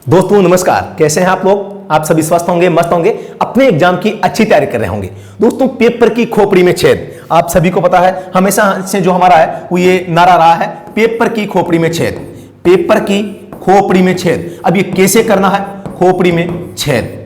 दोस्तों नमस्कार, कैसे हैं आप लोग। आप सभी स्वस्थ होंगे, मस्त होंगे, अपने एग्जाम की अच्छी तैयारी कर रहे होंगे। दोस्तों पेपर की खोपड़ी में छेद, आप सभी को पता है, हमेशा से जो हमारा है वो ये नारा रहा है, पेपर की खोपड़ी में छेद, पेपर की खोपड़ी में छेद। अब ये कैसे करना है, खोपड़ी में छेद।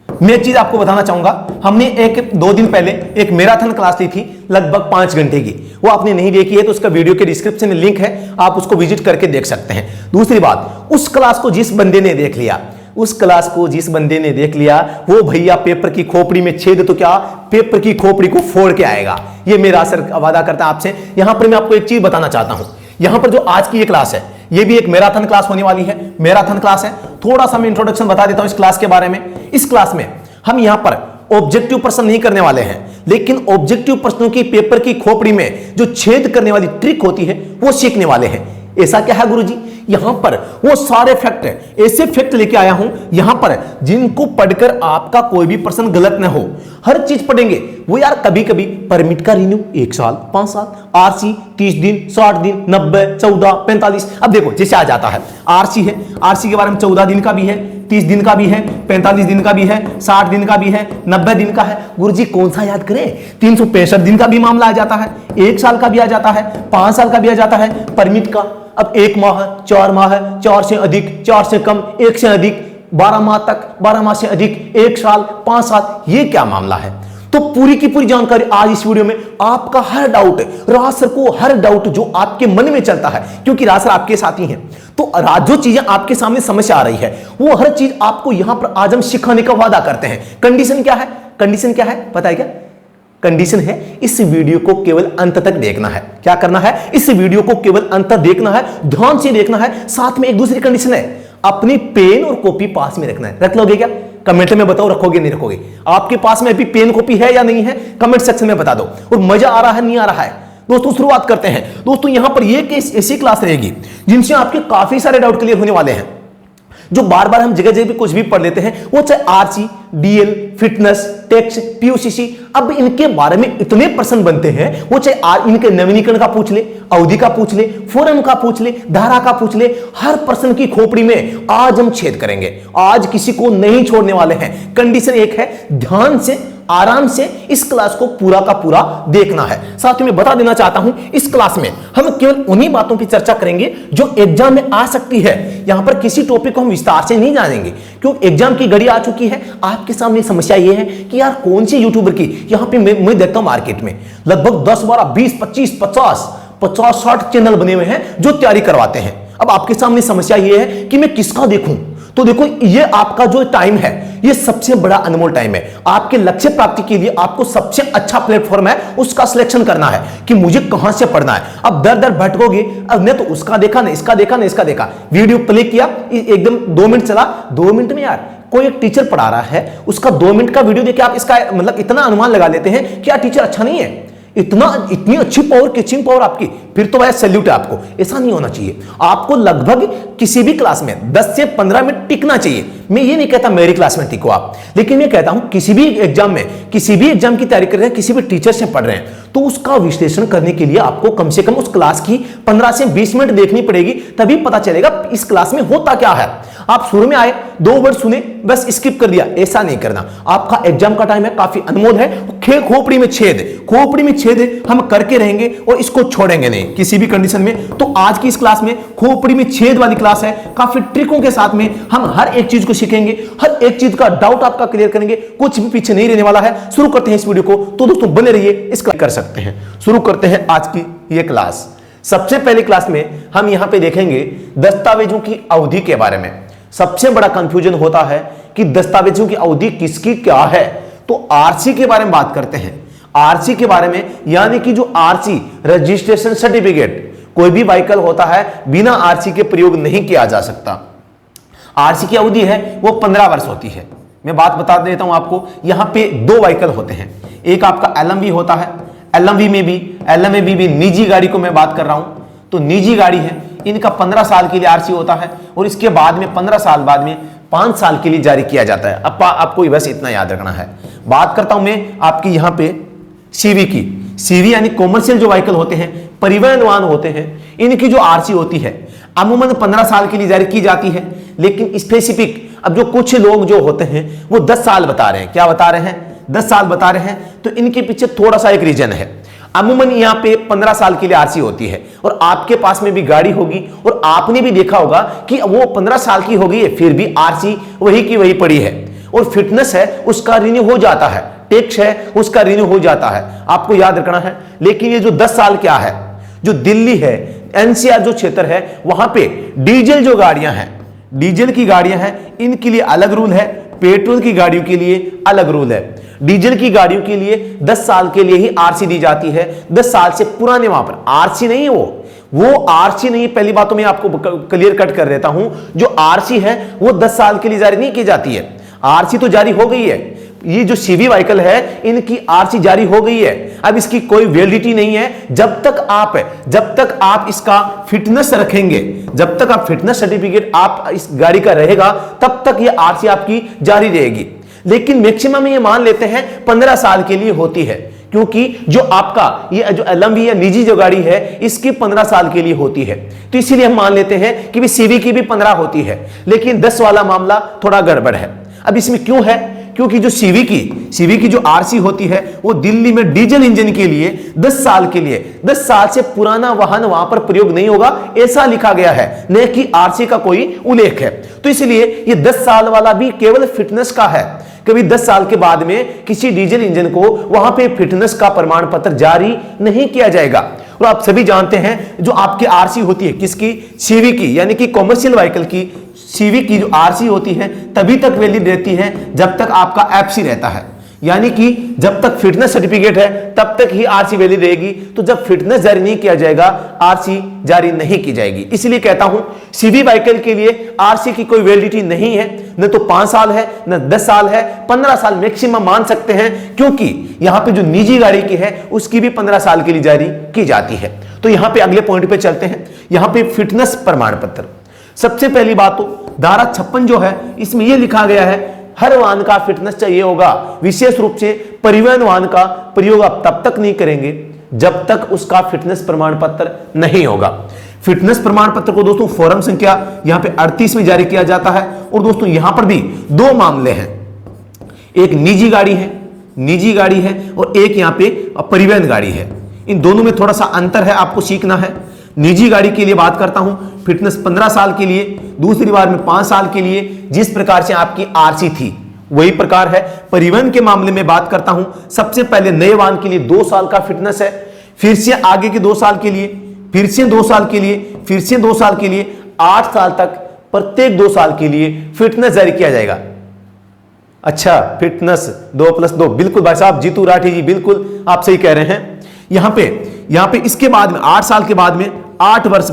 मैं एक चीज आपको बताना चाहूंगा, हमने एक 2 दिन पहले एक मैराथन क्लास ली थी लगभग 5 घंटे की। वो आपने नहीं देखी है तो उसका वीडियो के डिस्क्रिप्शन में लिंक है, आप उसको विजिट करके देख सकते हैं। दूसरी बात, उस क्लास को जिस बंदे ने देख लिया, उस क्लास को जिस बंदे ने देख लिया, वो भैया पेपर की खोपड़ी में छेद तो क्या, पेपर की खोपड़ी को फोड़ के आएगा। ये मेरा असर वादा करता है आपसे। यहां पर मैं आपको एक चीज बताना चाहता हूं, यहां पर जो आज की ये क्लास है, ये भी एक मैराथन क्लास होने वाली है। मैराथन क्लास है। थोड़ा सा मैं इंट्रोडक्शन बता देता हूं इस क्लास के बारे में। इस क्लास में हम यहां पर ऑब्जेक्टिव प्रश्न नहीं करने वाले हैं, लेकिन ऑब्जेक्टिव प्रश्नों की पेपर की खोपड़ी में जो छेद करने वाली ट्रिक होती है वो सीखने वाले हैं। ऐसा क्या है गुरुजी, यहां पर वो सारे फैक्ट है, ऐसे फैक्ट लेके आया हूं यहां पर जिनको पढ़कर आपका कोई भी प्रश्न गलत ना हो। हर चीज पढ़ेंगे वो यार। कभी कभी परमिट का रिन्यू 1 साल 5 साल, आरसी 30 दिन 60 दिन 90 14 45। अब देखो जैसे आ जाता है आरसी है, आरसी के बारे में 14 दिन का भी है, 30 दिन का भी है, 45 दिन का भी है, 60 दिन का भी है, 90 दिन का है। गुरुजी कौन सा याद करें, 365 दिन का भी मामला आ जाता है, 1 साल का भी आ जाता है, 5 साल का भी आ जाता है परमिट का। अब 1 माह है, 4 माह है, 4 से अधिक, 4 से कम, 1 से अधिक, 12 माह तक, 12 माह से अधिक, 1 साल, 5 साल, ये क्या मामला है। तो पूरी की पूरी जानकारी आज इस वीडियो में। आपका हर डाउट, राज सर को हर डाउट जो आपके मन में चलता है, क्योंकि राज सर आपके साथी हैं, तो जो चीजें आपके सामने समस्या आ रही है वो हर चीज आपको यहां पर आज हम सिखाने का वादा करते हैं। कंडीशन क्या है, कंडीशन क्या है पता है क्या, कंडीशन है इस वीडियो को केवल अंत तक देखना है। क्या करना है, इस वीडियो को केवल अंत तक देखना है, ध्यान से देखना है। साथ में एक दूसरी कंडीशन है, अपनी पेन और कॉपी पास में रखना है। रख लोगे क्या, कमेंट में बताओ, रखोगे नहीं रखोगे। आपके पास में अभी पेन कॉपी है या नहीं है, कमेंट सेक्शन में बता दो। और मजा आ रहा है नहीं आ रहा है। दोस्तों शुरुआत करते हैं। दोस्तों यहां पर ये केस ऐसी क्लास रहेगी जिनसे आपके काफी सारे डाउट क्लियर होने वाले हैं। जो बार बार हम जगह जगह पे कुछ भी पढ़ लेते हैं, वो चाहे आरसी, डीएल, फिटनेस, टेक्स, पीयूसीसी, अब इनके बारे में इतने प्रश्न बनते हैं, वो चाहे इनके नवीनीकरण का पूछ ले, अवधि का पूछ ले, फोरम का पूछ ले, धारा का पूछ ले, हर प्रश्न की खोपड़ी में आज हम छेद करेंगे। आज किसी को नहीं छोड़ने वाले हैं। कंडीशन एक है, ध्यान से आराम से इस क्लास को पूरा का पूरा देखना है। साथ में बता देना चाहता हूं, इस क्लास में हम केवल उन्हीं बातों की चर्चा करेंगे जो एग्जाम में आ सकती है। यहां पर किसी टॉपिक को हम विस्तार से नहीं जानेंगे, क्योंकि एग्जाम की घड़ी आ चुकी है। आपके सामने समस्या यह है कि यार कौन सी यूट्यूबर की, यहां पे मैं देखता हूं मार्केट में लगभग 10 12 20 25 50 60 चैनल बने हुए हैं जो तैयारी करवाते हैं। अब आपके सामने समस्या यह है कि मैं किसका देखूं। तो देखो ये आपका जो टाइम है, ये सबसे बड़ा अनमोल टाइम है। आपके लक्ष्य प्राप्ति के लिए आपको सबसे अच्छा प्लेटफॉर्म है, उसका सिलेक्शन करना है कि मुझे कहां से पढ़ना है। अब दर दर भटकोगे, अब मैं तो उसका देखा ना, इसका देखा ना, इसका देखा, वीडियो प्ले किया, एकदम 2 मिनट चला, 2 मिनट में यार कोई एक टीचर पढ़ा रहा है, उसका 2 मिनट का वीडियो देख के आप इसका मतलब इतना अनुमान लगा लेते हैं कि यार टीचर अच्छा नहीं है। इतनी अच्छी पावर, कैचिंग पावर आपकी, फिर तो भाई सैल्यूट है आपको। ऐसा नहीं होना चाहिए। आपको लगभग किसी भी क्लास में 10 से 15 मिनट टिकना चाहिए। मैं ये नहीं कहता मेरी क्लास में टिको आप, लेकिन मैं कहता हूं किसी भी एग्जाम में, किसी भी एग्जाम की तैयारी कर रहे हैं, किसी भी टीचर से पढ़ रहे हैं, तो उसका विश्लेषण करने के लिए आपको कम से कम उस क्लास की 15 से 20 मिनट देखनी पड़ेगी, तभी पता चलेगा इस क्लास में होता क्या है। आप शुरू में आए, 2 वर्ड सुने, बस स्किप कर दिया, ऐसा नहीं करना। आपका एग्जाम का टाइम है, काफी अनमोल है। खोपड़ी में छेद, खोपड़ी में छेद हम करके रहेंगे और इसको छोड़ेंगे नहीं किसी भी कंडीशन में। तो आज की इस क्लास में खोपड़ी में छेद वाली क्लास है। काफी ट्रिकों के साथ में हम हर एक चीज को सीखेंगे, हर एक चीज का डाउट आपका क्लियर करेंगे, कुछ भी पीछे नहीं रहने वाला है। शुरू करते हैं इस वीडियो को। तो दोस्तों बने रहिए, इसका कर सकते हैं। शुरू करते हैं आज की ये क्लास। सबसे पहली क्लास में हम यहां पे देखेंगे दस्तावेजों की अवधि के बारे में। सबसे बड़ा कंफ्यूजन होता है कि दस्तावेजों की अवधि किसकी क्या है। तो आरसी के बारे में बात करते हैं। आरसी के बारे में, यानी कि जो आरसी रजिस्ट्रेशन सर्टिफिकेट, कोई भी व्हीकल होता है बिना आरसी के प्रयोग नहीं किया जा सकता। आरसी की अवधि है वो 15 वर्ष होती है। मैं बात बता देता हूं आपको, यहां पे 2 व्हीकल होते हैं। एक आपका एलएमवी होता है, एलएमवी में भी निजी गाड़ी को मैं बात कर रहा हूं, तो निजी गाड़ी है, इनका 15 साल के लिए आरसी होता है और इसके बाद में 15 साल बाद में 5 साल के लिए जारी किया जाता है। अब आपको बस इतना याद रखना है। बात करता हूं मैं आपकी यहां पे सीवी की। सीवी यानी कॉमर्शियल जो व्हीकल होते हैं, परिवहन वाहन होते हैं, इनकी जो आरसी होती है अमूमन 15 साल के लिए जारी की जाती है, लेकिन स्पेसिफिक अब जो कुछ लोग जो होते हैं वो 10 साल बता रहे हैं। क्या बता रहे हैं? 10 साल बता रहे हैं। तो इनके पीछे थोड़ा सा एक रीजन है। अमूमन यहाँ पे 15 साल के लिए आरसी होती है और आपके पास में भी गाड़ी होगी और आपने भी देखा होगा कि वो 15 साल की हो गई है, फिर भी आरसी वही की वही पड़ी है और फिटनेस है उसका रिन्यू हो जाता है, टैक्स है उसका रिन्यू हो जाता है, आपको याद रखना है। लेकिन ये जो 10 साल क्या है, जो दिल्ली है, एनसीआर जो क्षेत्र है, वहां पे डीजल जो गाड़ियां हैं, डीजल की गाड़ियां हैं, इनके लिए अलग रूल है, पेट्रोल की गाड़ियों के लिए अलग रूल है। डीजल की गाड़ियों के लिए 10 साल के लिए ही आरसी दी जाती है। 10 साल से पुराने वहां पर आरसी नहीं, वो आरसी नहीं। पहली बात तो मैं आपको क्लियर कट कर देता हूं, जो आरसी है वो 10 साल के लिए जारी नहीं की जाती है। आरसी तो जारी हो गई है, ये जो सीवी व्हीकल है इनकी आरसी जारी हो गई है। अब इसकी कोई वैलिडिटी नहीं है जब तक आप इसका फिटनेस रखेंगे, जब तक आप फिटनेस सर्टिफिकेट आप इस गाड़ी का रहेगा तब तक ये आरसी आपकी जारी रहेगी। लेकिन मैक्सिमम ये मान लेते हैं 15 साल के लिए होती है, क्योंकि जो आपका ये जो एलएमवी या निजी जो गाड़ी है इसकी 15 साल के लिए होती है। तो इसीलिए हम मान लेते हैं कि भी सीवी की भी 15 होती है, लेकिन 10 वाला मामला थोड़ा गड़बड़ है। अब इसमें क्यों है? क्योंकि जो सीवी की जो आरसी होती है वो दिल्ली में डीजल इंजन के लिए 10 साल के लिए, 10 साल से पुराना वाहन वहां पर प्रयोग नहीं होगा, ऐसा लिखा गया है, न कि आरसी का कोई उल्लेख है। तो इसलिए ये 10 साल वाला भी केवल फिटनेस का है। कभी 10 साल के बाद में किसी डीजल इंजन को वहां पे फिटनेस का प्रमाण पत्र जारी नहीं किया जाएगा। और आप सभी जानते हैं जो आपकी आरसी होती है किसकी? सीवी की, यानी कि कॉमर्शियल व्हीकल की सीवी की जो आरसी होती है तभी तक वैलिड रहती है जब तक आपका एफसी रहता है, यानी कि जब तक फिटनेस सर्टिफिकेट है तब तक ही आरसी वैलिड रहेगी। तो जब फिटनेस जारी नहीं किया जाएगा आरसी जारी नहीं की जाएगी। इसलिए कहता हूं सीवी व्हीकल के लिए आरसी की कोई वैलिडिटी नहीं है, न तो 5 साल है न 10 साल है, 15 साल मैक्सिमम मान सकते हैं, क्योंकि यहां पे जो निजी गाड़ी की है उसकी भी 15 साल के लिए जारी की जाती है। तो यहां पे अगले पॉइंट पे चलते हैं। यहां पे फिटनेस प्रमाण पत्र, सबसे पहली बात तो धारा 56 जो है इसमें यह लिखा गया है हर वाहन का फिटनेस चाहिए होगा। विशेष रूप से परिवहन वाहन का प्रयोग आप तब तक नहीं करेंगे जब तक उसका फिटनेस प्रमाण पत्र नहीं होगा। फिटनेस प्रमाण पत्र को दोस्तों फॉर्म संख्या यहां पे 38 में जारी किया जाता है। और दोस्तों यहां पर भी 2 मामले हैं, एक निजी गाड़ी है और एक यहां पे परिवहन गाड़ी है। इन दोनों में थोड़ा सा अंतर है, आपको सीखना है। निजी गाड़ी के लिए बात करता हूं, फिटनेस 15 साल के लिए, दूसरी बार में 5 साल के लिए, जिस प्रकार से आपकी आरसी थी वही प्रकार है। परिवहन के मामले में बात करता हूं, सबसे पहले नए वाहन के लिए 2 साल का फिटनेस है, फिर से आगे के 2 साल के लिए, फिर से 2 साल के लिए, फिर से 2 साल के लिए, 8 साल तक प्रत्येक 2 साल के लिए फिटनेस जारी किया जाएगा। अच्छा, फिटनेस 2+2, बिल्कुल भाई साहब जीतू राठी जी, बिल्कुल आप सही कह रहे हैं। यहां पे इसके बाद में 8 साल के बाद में 8 वर्ष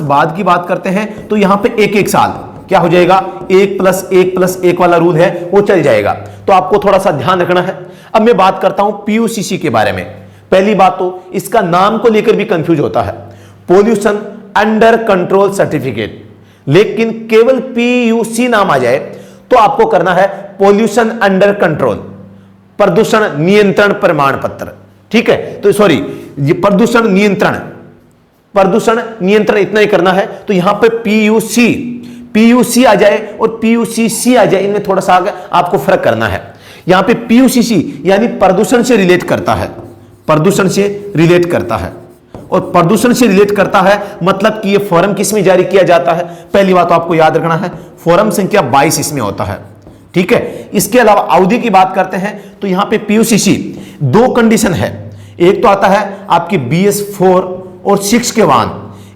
बाद की बात करते हैं तो यहां पे 1 साल क्या हो जाएगा, 1+1+1 वाला रूल है वो चल जाएगा। तो आपको थोड़ा सा ध्यान रखना है। अब मैं बात करता हूं पीयूसीसी के बारे में। पहली बात तो इसका नाम को लेकर भी कंफ्यूज होता है, पोल्यूशन अंडर कंट्रोल सर्टिफिकेट, लेकिन केवल पीयूसी नाम आ जाए तो आपको करना है पोल्यूशन अंडर कंट्रोल, प्रदूषण नियंत्रण प्रमाण पत्र। ठीक है, तो सॉरी ये प्रदूषण नियंत्रण इतना ही करना है। तो यहां पे पीयूसी आ जाए और पीयूसीसी आ जाए, इनमें थोड़ा सा आपको फर्क करना है। यहां पे पीयूसीसी यानी प्रदूषण से रिलेट करता है, और प्रदूषण से रिलेट करता है मतलब कि ये फॉर्म किस में जारी किया जाता है? पहली बात तो आपको याद रखना है, फॉर्म संख्या 22 इसमें होता है। ठीक है, इसके अलावा अवधि की बात करते हैं तो यहां पे पीयूसीसी 2 कंडीशन है। एक तो आता है आपके BS4 और 6 के वाहन,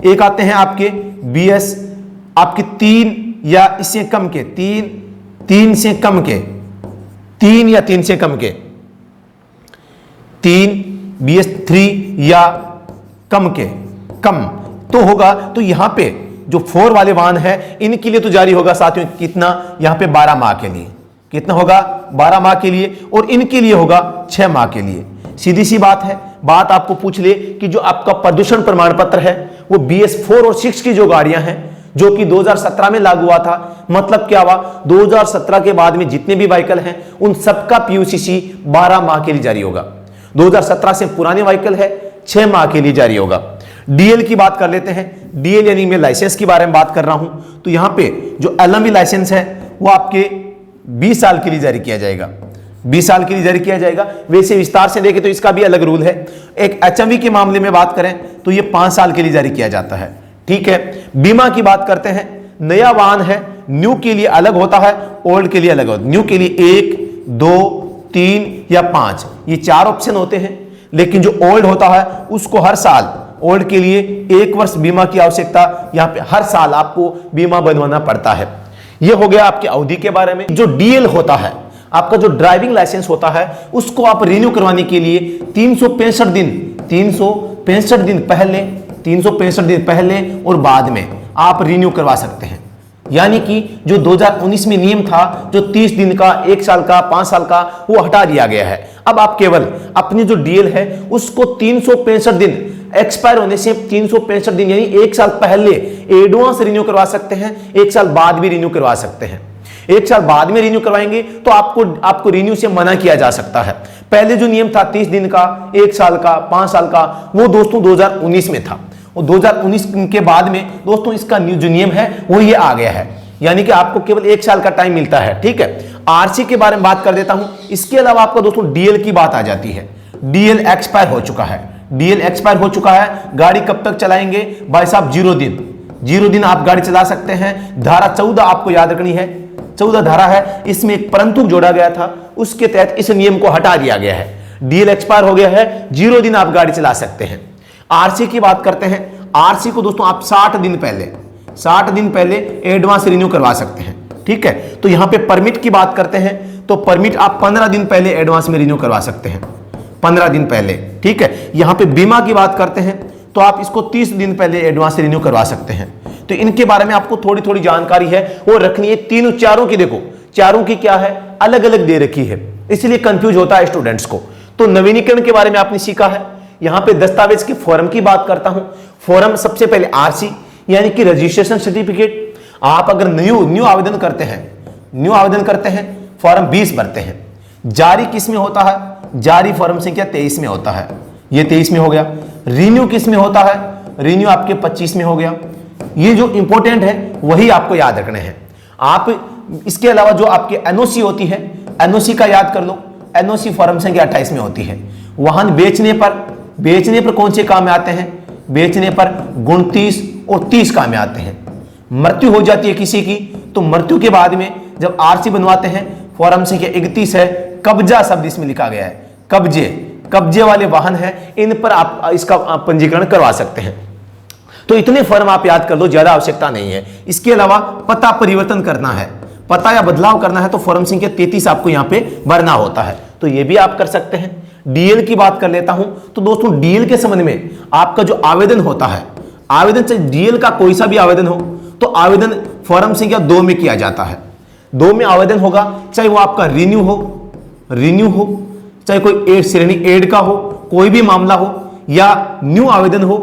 एक आते हैं आपके BS आपके 3 या इससे कम के, 3 से कम के, 3 या 3 से कम के, 3 BS3 या कम के, कम तो होगा। तो यहां पे जो 4 वाले वाहन है इनके लिए तो जारी होगा साथियों कितना, यहां पे 12 माह के लिए, कितना होगा 12 माह के लिए, और इनके लिए होगा 6 माह के लिए। सीधी सी बात है, बात आपको पूछ ले कि जो आपका प्रदूषण प्रमाण पत्र है वो BS4 और 6 की जो गाड़ियां हैं जो कि 2017 में लागू हुआ था, मतलब क्या हुआ 2017 के बाद में जितने भी व्हीकल हैं उन सबका पीयूसीसी 12 माह के लिए जारी होगा। 2017 से पुराने व्हीकल है 6 माह के लिए जारी होगा। डीएल की बात कर लेते हैं। डीएल यानी मैं लाइसेंस के बारे में बात कर रहा हूं, तो यहां पे जो एलएमवी लाइसेंस है वो आपके 20 साल के लिए जारी किया जाएगा, 20 साल के लिए जारी किया जाएगा। वैसे विस्तार से देखें तो इसका भी अलग रूल है। एक एचएमवी के मामले में बात करें तो ये 5 साल के लिए जारी किया जाता है, ठीक है। बीमा की बात करते हैं। नया वाहन है, न्यू के लिए अलग होता है, ओल्ड के लिए अलग होता है। न्यू के लिए 1, 2, 3 या 5 ये 4 ऑप्शन होते हैं, लेकिन जो ओल्ड होता है उसको हर साल, ओल्ड के लिए 1 वर्ष बीमा की आवश्यकता, यहां पे हर साल आपको बीमा बनवाना पड़ता है। यह हो गया आपकी अवधि के बारे में। जो डीएल होता है, आपका जो ड्राइविंग लाइसेंस होता है, उसको आप रिन्यू करवाने के लिए 365 दिन पहले और बाद में आप रिन्यू करवा सकते हैं। यानी कि जो 2019 में नियम था, जो 30 दिन का, 1 साल का, 5 साल का, वो हटा दिया गया है। अब आप केवल अपनी जो डीएल है उसको 365 दिन, एक्सपायर होने से 365 दिन यानी 1 साल पहले एडवांस रिन्यू करवा सकते हैं, 1 साल बाद भी रिन्यू करवा सकते हैं। 1 साल बाद में रिन्यू करवाएंगे तो आपको रिन्यू से मना किया जा सकता है। पहले जो नियम था 30 दिन का, 1 साल का, 5 साल का, वो दोस्तों 2019 में था। और 2019 के बाद में दोस्तों इसका जो नियम है वो ये आ गया है, यानी कि आपको केवल 1 साल का टाइम मिलता है, ठीक है। आरसी के बारे में बात कर देता हूं। इसके अलावा आपका दोस्तों डीएल की बात आ जाती है। डीएल एक्सपायर हो चुका है, डीएल एक्सपायर हो चुका है। गाड़ी कब तक चलाएंगे भाई साहब? 0 दिन आप गाड़ी चला सकते हैं। धारा 14 आपको याद रखनी है, 14 धारा है, इसमें एक परंतु जोड़ा गया था, उसके तहत इस नियम को हटा दिया गया है। डीएल एक्सपायर हो गया है, 0 दिन आप गाड़ी चला सकते हैं। आरसी की बात करते हैं। आरसी को दोस्तों आप 60 दिन पहले एडवांस रिन्यू करवा सकते हैं, ठीक है। तो यहां पे परमिट की बात करते हैं, तो परमिट आप 15 दिन पहले एडवांस में रिन्यू करवा सकते हैं, 15 दिन पहले, ठीक है। यहां पे बीमा की बात करते हैं तो आप इसको 30 दिन पहले एडवांस रिन्यू करवा सकते हैं। तो इनके बारे में आपको थोड़ी थोड़ी जानकारी है वो रखनी है। तीनों चारों की देखो, चारों की क्या है, अलग अलग दे रखी है, इसलिए कंफ्यूज होता है स्टूडेंट्स को। तो नवीनीकरण के बारे में आपने सीखा है। यहां पे दस्तावेज की फॉर्म की बात करता हूं। फॉर्म सबसे पहले आरसी यानी कि रजिस्ट्रेशन सर्टिफिकेट। आप अगर न्यू आवेदन करते हैं फॉर्म 20 भरते हैं। जारी किस में होता है? जारी फॉर्म संख्या 23 में होता है, ये 23 में हो गया। रिन्यू किस में होता है? रिन्यू आपके 25 में हो गया। ये जो इंपॉर्टेंट है वही आपको याद रखने हैं। आप इसके अलावा जो आपकी एनओसी होती है, एनओसी का याद कर लो। एनओसी फॉर्म संख्या 28 में होती है। वाहन बेचने पर कौन से काम में आते हैं? बेचने पर 29 और 30 काम में आते हैं। मृत्यु हो जाती है किसी की, तो मृत्यु के बाद में जब आरसी बनवाते हैं, फॉर्म संख्या 31 है। कब्जा शब्द इसमें लिखा गया है, कब्जे वाले वाहन है, इन पर आप इसका पंजीकरण करवा सकते हैं। तो इतने फॉर्म आप याद कर लो, ज्यादा आवश्यकता नहीं है। इसके अलावा पता परिवर्तन करना है, पता या बदलाव करना है, तो फॉर्म संख्या 33 आपको यहां पे भरना होता है, तो ये भी आप कर सकते हैं। डीएल की बात कर लेता हूं, तो दोस्तों डीएल के संबंध में आपका जो आवेदन होता है, आवेदन चाहे डीएल का कोई सा भी आवेदन हो, तो आवेदन फॉर्म संख्या 2 में किया जाता है। 2 में आवेदन होगा, चाहे वो आपका रिन्यू हो, चाहे कोई श्रेणी एड का हो, कोई भी मामला हो, या न्यू आवेदन हो,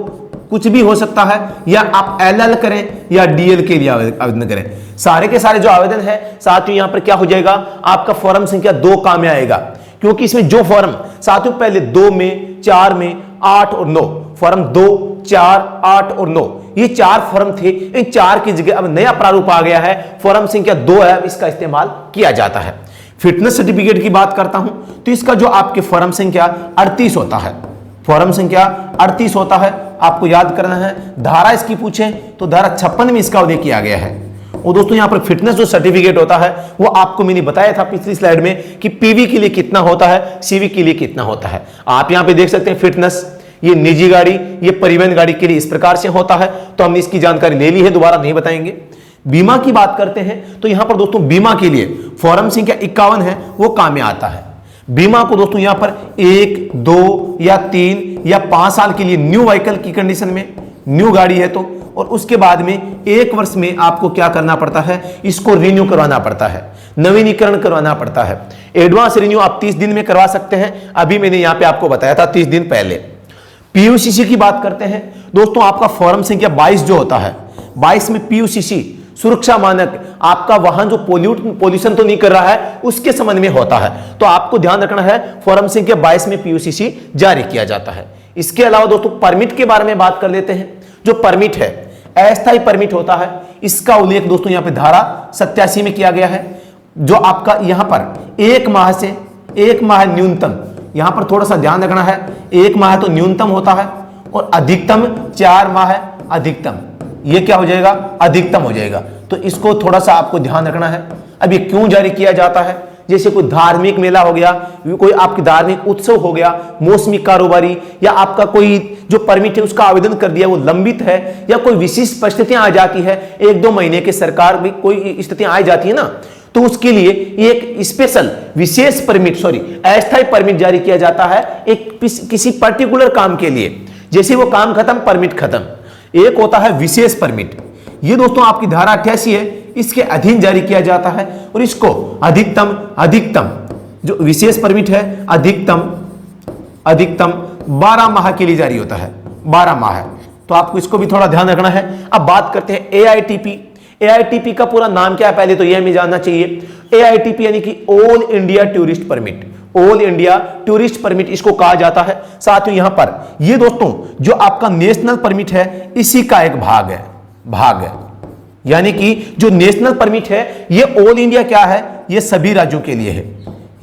कुछ भी हो सकता है, या आप एलएल करें या डीएल के लिए आवेदन करें। सारे के सारे जो आवेदन है साथियों यहां पर क्या हो जाएगा, आपका फॉर्म संख्या 2 काम में आएगा, क्योंकि इसमें जो फॉर्म साथियों पहले 2 में, 4 में, 8 और 9, फॉर्म 2, 4, 8 और 9, ये 4 फॉर्म थे। इन 4 की जगह अब नया प्रारूप आ गया है, फॉर्म संख्या 2 है, इसका इस्तेमाल किया जाता है। फिटनेस सर्टिफिकेट की बात करता हूं, तो इसका जो आपके फॉर्म संख्या 38 होता है, फॉर्म संख्या 38 होता है, आपको याद करना है। धारा इसकी पूछे तो धारा 56 में इसका उल्लेख किया गया है। और दोस्तों यहां पर फिटनेस जो सर्टिफिकेट होता है वो आपको मैंने बताया था पिछली स्लाइड में कि पीवी के लिए कितना होता है, सीवी के लिए कितना होता है। आप यहां पे देख सकते हैं फिटनेस, ये निजी गाड़ी, ये परिवहन गाड़ी के लिए इस प्रकार से होता है, तो हमने इसकी जानकारी ले ली है, दोबारा नहीं बताएंगे। बीमा की बात करते हैं तो यहां पर दोस्तों बीमा के लिए फॉर्म संख्या 51 है, वो काम में आता है। बीमा को दोस्तों यहां पर 1, 2 या 3 या 5 साल के लिए न्यू व्हीकल की कंडीशन में, न्यू गाड़ी है तो, और उसके बाद में 1 वर्ष में आपको क्या करना पड़ता है, इसको रिन्यू करवाना पड़ता है, नवीनीकरण करवाना पड़ता है। एडवांस रिन्यू आप 30 दिन में करवा सकते हैं, अभी मैंने यहां पे आपको बताया था 30 दिन पहले। पीयूसीसी की बात करते हैं दोस्तों, आपका फॉर्म संख्या 22 जो होता है, 22 में पीयूसीसी सुरक्षा मानक, आपका वाहन जो पोल्यूशन तो नहीं कर रहा है उसके संबंध में होता है। तो आपको ध्यान रखना है, फॉर्म संख्या 22 में पीयूसीसी जारी किया जाता है। इसके अलावा दोस्तों परमिट के बारे में बात कर लेते हैं। जो परमिट है, अस्थायी परमिट होता है, इसका उल्लेख दोस्तों यहां पे धारा 87 में किया गया है। जो आपका यहां पर 1 माह से 1 माह न्यूनतम, यहां पर थोड़ा सा ध्यान रखना है, 1 माह तो न्यूनतम होता है और अधिकतम 4 माह है, अधिकतम ये क्या हो जाएगा, अधिकतम हो जाएगा। तो इसको थोड़ा सा आपको ध्यान रखना है। अब ये क्यों जारी किया जाता है, जैसे कोई धार्मिक मेला हो गया, कोई आपकी धार्मिक उत्सव हो गया, मौसमी कारोबारी, या आपका कोई जो परमिट है उसका आवेदन कर दिया वो लंबित है, या कोई विशिष्ट परिस्थितियां आ जाती है, 1-2 महीने के सरकार भी कोई स्थितियां आ जाती है ना, तो उसके लिए एक स्पेशल विशेष परमिट अस्थायी परमिट जारी किया जाता है एक किसी पर्टिकुलर काम के लिए। जैसे वो काम खत्म, परमिट खत्म। एक होता है विशेष परमिट, ये दोस्तों आपकी धारा 88 है, इसके अधीन जारी किया जाता है और इसको अधिकतम जो विशेष परमिट है अधिकतम 12 माह के लिए जारी होता है, 12 माह। तो आपको इसको भी थोड़ा ध्यान रखना है। अब बात करते हैं एआईटीपी। एआईटीपी का पूरा नाम क्या है पहले तो यह हमें जानना चाहिए। एआईटीपी यानी कि all India tourist permit, all India tourist permit इसको कहा जाता है। साथ ही यहां पर ये दोस्तों जो आपका नेशनल परमिट है इसी का एक भाग है, यानी कि जो नेशनल परमिट है ये ऑल इंडिया क्या है, ये सभी राज्यों के लिए है।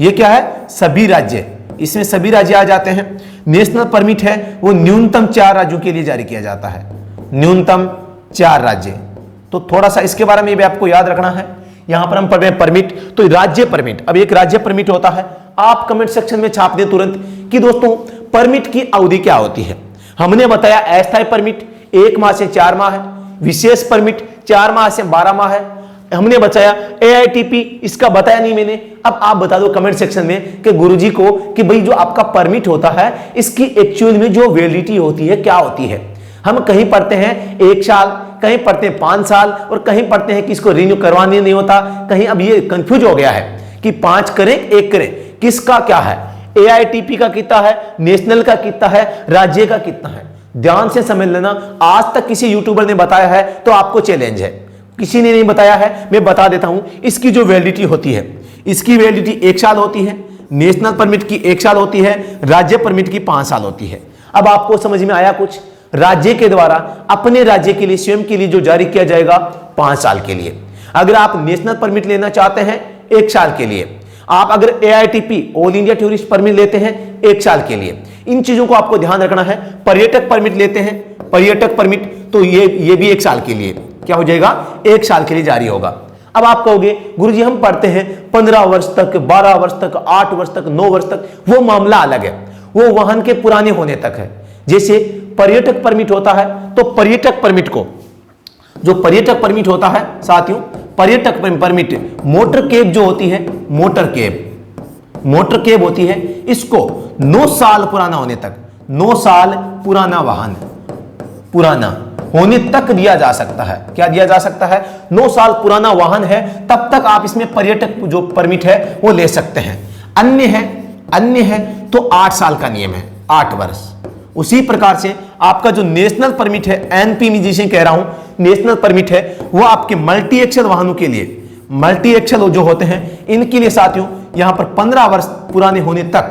ये क्या है, सभी राज्य, इसमें सभी राज्य आ जाते हैं। नेशनल परमिट है वो न्यूनतम 4 राज्यों के लिए जारी किया जाता है, न्यूनतम 4 राज्य। तो थोड़ा सा इसके बारे में भी आपको याद रखना है। यहां पर हम पढ़ रहे हैं परमिट, तो राज्य परमिट। अब एक राज्य परमिट होता है, आप कमेंट सेक्शन में छाप दें तुरंत कि दोस्तों परमिट की अवधि क्या होती है। हमने बताया अस्थायी परमिट 1 माह से 4 माह है, विशेष परमिट 4 माह से 12 माह है। हमने बताया एआईटीपी, इसका बताया नहीं मैंने। अब आप बता दो कमेंट सेक्शन में कि गुरुजी को कि भाई जो आपका परमिट होता है इसकी एक्चुअल में जो वैलिडिटी होती है क्या होती है। हम कहीं पढ़ते हैं 1 साल, कहीं पढ़ते हैं 5 साल और कहीं पढ़ते हैं कि इसको रिन्यू करवाने नहीं होता। कहीं अब ये कंफ्यूज हो गया है कि 5 करें 1 करें, किसका क्या है। एआईटीपी का कितना है, नेशनल का कितना है, राज्य का कितना है, ध्यान से समझ लेना। आज तक किसी यूट्यूबर ने बताया है तो आपको चैलेंज है, किसी ने नहीं बताया है, मैं बता देता हूं। इसकी जो वैलिडिटी होती है, इसकी वैलिडिटी 1 साल होती है, नेशनल परमिट की 1 साल होती है, राज्य परमिट की 5 साल होती है। अब आपको समझ में आया कुछ। राज्य के द्वारा अपने राज्य के लिए स्वयं के लिए जो जारी किया जाएगा 5 साल के लिए। अगर आप नेशनल परमिट लेना चाहते हैं 1 साल के लिए, आप अगर एआईटीपी ऑल इंडिया टूरिस्ट परमिट लेते हैं 1 साल के लिए। इन चीजों को आपको ध्यान रखना है। पर्यटक परमिट लेते हैं, पर्यटक परमिट, तो ये भी 1 साल के लिए क्या हो जाएगा, 1 साल के लिए जारी होगा। अब आप कहोगे गुरुजी हम पढ़ते हैं 15 वर्ष तक, 12 वर्ष तक, 8 वर्ष तक, 9 वर्ष तक, वो मामला अलग है, वो वाहन के पुराने होने तक है। जैसे पर्यटक परमिट होता है तो पर्यटक परमिट को, जो पर्यटक परमिट होता है साथियों, पर्यटक परमिट मोटर केब जो होती है, मोटर केब होती है, इसको 9 साल पुराना होने तक, 9 साल पुराना वाहन पुराना होने तक दिया जा सकता है। क्या दिया जा सकता है, 9 साल पुराना वाहन है तब तक आप इसमें पर्यटक जो परमिट है वो ले सकते हैं। अन्य है तो 8 साल का नियम है, 8 वर्ष। उसी प्रकार से आपका जो नेशनल परमिट है, एनपी में जिसे कह रहा हूं नेशनल परमिट है, वो आपके मल्टी एक्सल वाहनों के लिए, मल्टी एक्सल जो होते हैं इनके लिए साथियों यहां पर 15 वर्ष पुराने होने तक,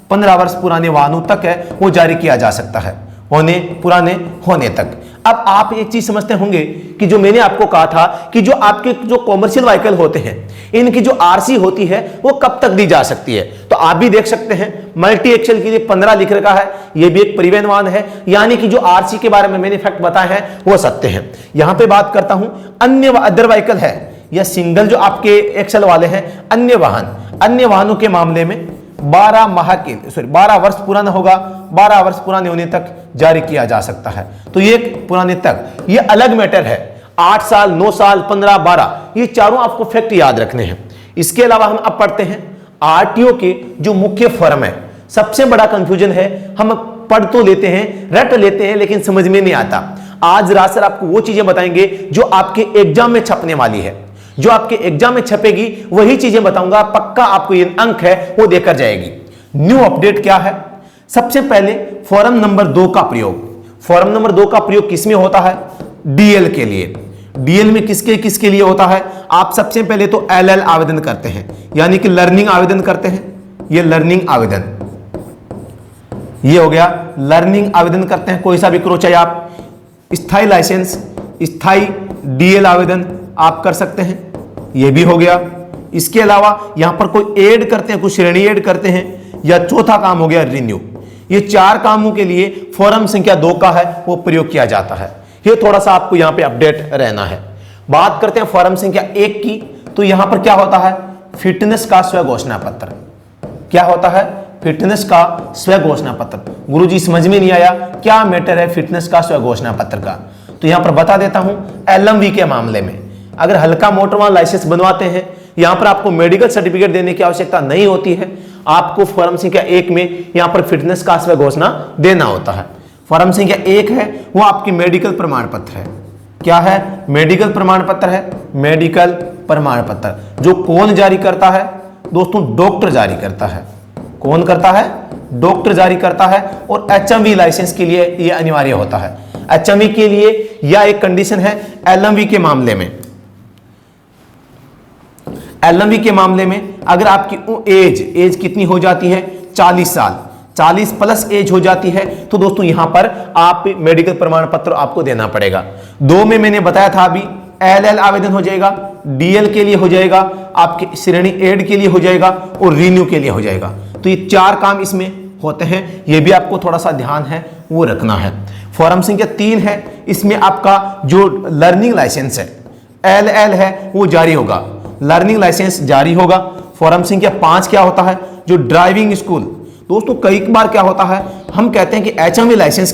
15 वर्ष पुराने वाहनों तक है वो जारी किया जा सकता है, पुराने होने तक। अब आप एक चीज समझते होंगे कि जो मैंने आपको कहा था कि जो आपके जो कॉमर्शियल व्हीकल होते हैं इनकी जो आरसी होती है वो कब तक दी जा सकती है। तो आप भी देख सकते हैं मल्टी एक्सल के लिए 15 लिख रखा है, ये भी एक परिवहन वाहन है, यानी कि जो आरसी के बारे में मैंने फैक्ट बताए हैं वो सत्य हैं। यहां पे बात करता हूं अन्य अदर व्हीकल है या सिंगल जो आपके एक्सल वाले हैं, अन्य वाहनों के मामले में 12 वर्ष पुराना होगा, 12 वर्ष पुराने होने तक जारी किया जा सकता है। तो ये पुराने तक, ये अलग मैटर है। 8 साल, 9 साल, 15, 12, ये चारों आपको फैक्ट याद रखने हैं। इसके अलावा हम अब पढ़ते हैं आरटीओ के जो मुख्य फॉर्म है। सबसे बड़ा कंफ्यूजन है, हम पढ़ तो लेते हैं, रट लेते हैं, लेकिन समझ में नहीं आता। आज रात सर आपको वो चीजें बताएंगे जो आपके एग्जाम में छपने वाली है, जो आपके एग्जाम में छपेगी वही चीजें बताऊंगा, पक्का आपको ये अंक है वो देकर जाएगी। न्यू अपडेट क्या है, सबसे पहले फॉर्म नंबर 2 का प्रयोग। फॉर्म नंबर 2 का प्रयोग किसमें होता है, डीएल के लिए। डीएल में किसके किसके लिए होता है? आप सबसे पहले तो एलएल आवेदन करते हैं, यानी कि लर्निंग आवेदन करते हैं। ये लर्निंग आवेदन, ये हो गया लर्निंग आवेदन करते हैं, कोई सा भी करो, चाहे आप स्थायी लाइसेंस, स्थायी डीएल आवेदन आप कर सकते हैं, ये भी हो गया। इसके अलावा यहां पर कोई ऐड करते हैं, कुछ श्रेणी ऐड करते हैं, या चौथा काम हो गया रिन्यू। ये 4 कामों के लिए फॉर्म संख्या 2 का है वो प्रयोग किया जाता है। ये थोड़ा सा आपको यहां पे अपडेट रहना है। बात करते हैं फॉर्म संख्या 1 की, तो यहां पर क्या होता है? फिटनेस का स्व घोषणा पत्र। क्या होता है? फिटनेस का स्व घोषणा पत्र। गुरुजी समझ में नहीं आया क्या मैटर है फिटनेस का स्व घोषणा पत्र का? तो यहां पर बता देता हूं। एलएमवी के मामले में अगर हल्का मोटर वाहन लाइसेंस बनवाते हैं, यहां पर आपको मेडिकल सर्टिफिकेट देने की आवश्यकता नहीं होती है। आपको फॉर्म संख्या 1 में यहां पर फिटनेस का स्व घोषणा देना होता है। फॉर्म संख्या 1 है वो आपकी मेडिकल प्रमाण पत्र है। क्या है? मेडिकल प्रमाण पत्र है। मेडिकल प्रमाण पत्र जो कौन जारी करता है? दोस्तों डॉक्टर जारी करता है। कौन करता है? डॉक्टर जारी करता है। और एचएमवी लाइसेंस के लिए यह अनिवार्य होता है। एचएमवी के लिए यह एक कंडीशन है। एलएमवी के मामले में, एलएमवी के मामले में अगर आपकी एज कितनी हो जाती है? 40 साल, 40 प्लस एज हो जाती है, तो दोस्तों यहां पर आप मेडिकल प्रमाण पत्र आपको देना पड़ेगा। 2 में मैंने बताया था अभी, एलएल आवेदन हो जाएगा, डीएल के लिए हो जाएगा, आपके श्रेणी एड के लिए हो जाएगा और रिन्यू के लिए हो जाएगा। तो ये 4 काम इसमें होते हैं, ये भी आपको थोड़ा सा ध्यान है वो रखना है। फॉर्म संख्या 3 है, इसमें आपका जो लर्निंग लाइसेंस है, एलएल है, वो जारी होगा। लर्निंग लाइसेंस जारी होगा। फॉर्म संख्या 5 क्या होता है? जो ड्राइविंग स्कूल। दोस्तों कई बार क्या होता है, हम कहते हैं कि एचएमवी लाइसेंस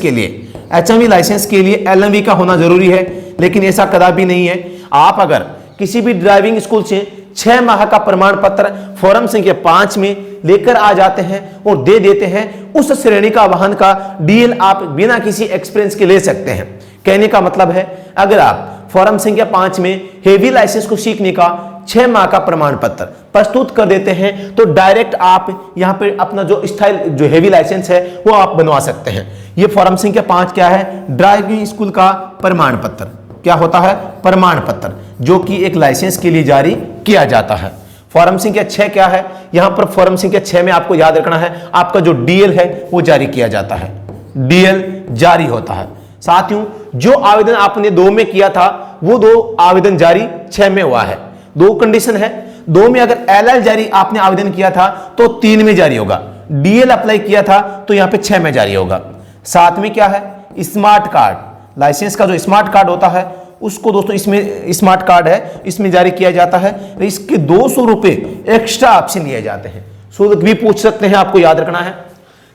के लिए एलएमवी का होना जरूरी है, लेकिन ऐसा कदापि नहीं है। आप अगर किसी भी ड्राइविंग स्कूल से 6 माह का प्रमाण पत्र फॉर्म संख्या 5 में लेकर आ जाते हैं और दे देते हैं, उस श्रेणी का वाहन का डीएल आप बिना किसी एक्सपीरियंस के ले सकते हैं। कहने का मतलब है, अगर आप फॉर्म संख्या 5 में हेवी लाइसेंस को सीखने का 6 माह का प्रमाण पत्र प्रस्तुत कर देते हैं, तो डायरेक्ट आप यहां पे अपना जो स्थायी जो हेवी लाइसेंस है वो आप बनवा सकते हैं। ये फॉर्म संख्या 5 क्या है? ड्राइविंग स्कूल का प्रमाण पत्र। क्या होता है? प्रमाण पत्र, जो कि एक लाइसेंस के लिए जारी किया जाता है। फॉर्म संख्या 6 क्या है? यहां पर फॉर्म संख्या 6 में आपको याद रखना है, आपका जो डीएल है वो जारी किया जाता है। डीएल जारी होता है। साथियों, जो आवेदन आपने 2 में किया था वो 2 आवेदन जारी 6 में हुआ है। 2 कंडीशन है। 2 में अगर एलएल जारी आपने आवेदन किया था तो 3 में जारी होगा। डीएल अप्लाई किया था तो यहां पे 6 में जारी होगा। 7 में क्या है? Smart card. लाइसेंस का जो स्मार्ट कार्ड होता है उसको दोस्तों, इसमें स्मार्ट कार्ड है, इसमें जारी किया जाता है। इसके 200 रुपए एक्स्ट्रा आपसे लिए जाते हैं। शुल्क भी पूछ सकते हैं, आपको याद रखना है।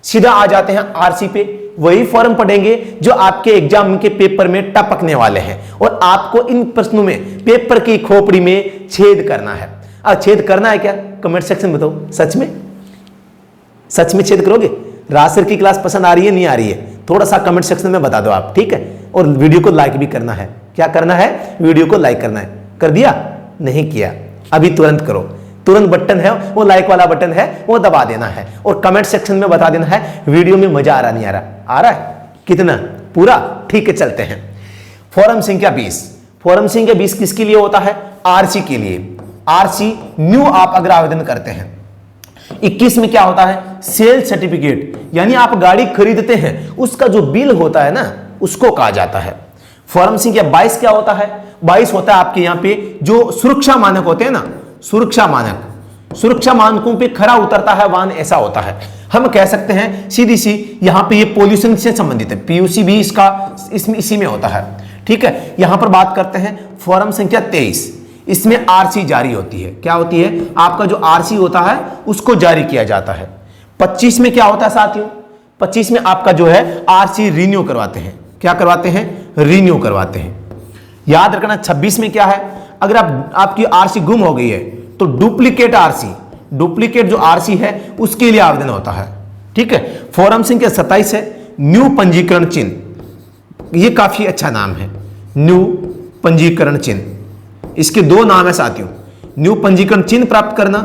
सीधा आ जाते हैं आरसी पे, वही फॉर्म पढ़ेंगे जो आपके एग्जाम के पेपर में टपकने वाले हैं, और आपको इन प्रश्नों में पेपर की खोपड़ी में छेद करना है। अब छेद करना है क्या? कमेंट सेक्शन में बताओ। सच में छेद करोगे? रासर की क्लास पसंद आ रही है, नहीं आ रही है? थोड़ा सा कमेंट सेक्शन में बता दो आप, ठीक है? और वीडियो को लाइक भी करना है। क्या करना है? वीडियो को लाइक करना है। कर दिया? नहीं किया? अभी तुरंत करो। तुरंत बटन है वो, लाइक वाला बटन है वो दबा देना है, और कमेंट सेक्शन में बता देना है वीडियो में मजा आ रहा नहीं आ रहा। आ रहा है? कितना? पूरा? ठीक है, चलते हैं। फॉर्म संख्या 20। फॉर्म संख्या 20 किसके लिए होता है? आरसी के लिए। आरसी न्यू आप अगर आवेदन करते हैं। 21 में क्या होता है? सेल सर्टिफिकेट, यानी आप गाड़ी खरीदते हैं उसका जो बिल होता है ना, उसको कहा जाता है। फॉर्म संख्या 22 क्या होता है? 22 होता है आपके यहां पे जो सुरक्षा मानक होते हैं ना, सुरक्षा मानकों पे खरा उतरता है वाहन, ऐसा होता है। हम कह सकते हैं सीधी सी, यहां पे ये पोल्यूशन से संबंधित है। पीयूसी भी इसी में होता है, ठीक है? यहां पर बात करते हैं फॉर्म संख्या 23। इसमें आरसी जारी होती है। क्या होती है? आपका जो आरसी होता है उसको जारी किया जाता है। 25 में क्या होता है साथियों? 25 में आपका जो है आरसी रिन्यू करवाते हैं। क्या करवाते हैं? रिन्यू करवाते हैं। याद रखना 26 में क्या है? अगर आपकी आरसी गुम हो गई है तो डुप्लीकेट आरसी, डुप्लीकेट जो आरसी है उसके लिए आवेदन होता है, ठीक है? फॉर्म संख्या 27 है न्यू पंजीकरण चिन्ह। ये काफी अच्छा नाम है, न्यू पंजीकरण चिन्ह। इसके 2 नाम है साथियों, न्यू पंजीकरण चिन्ह प्राप्त करना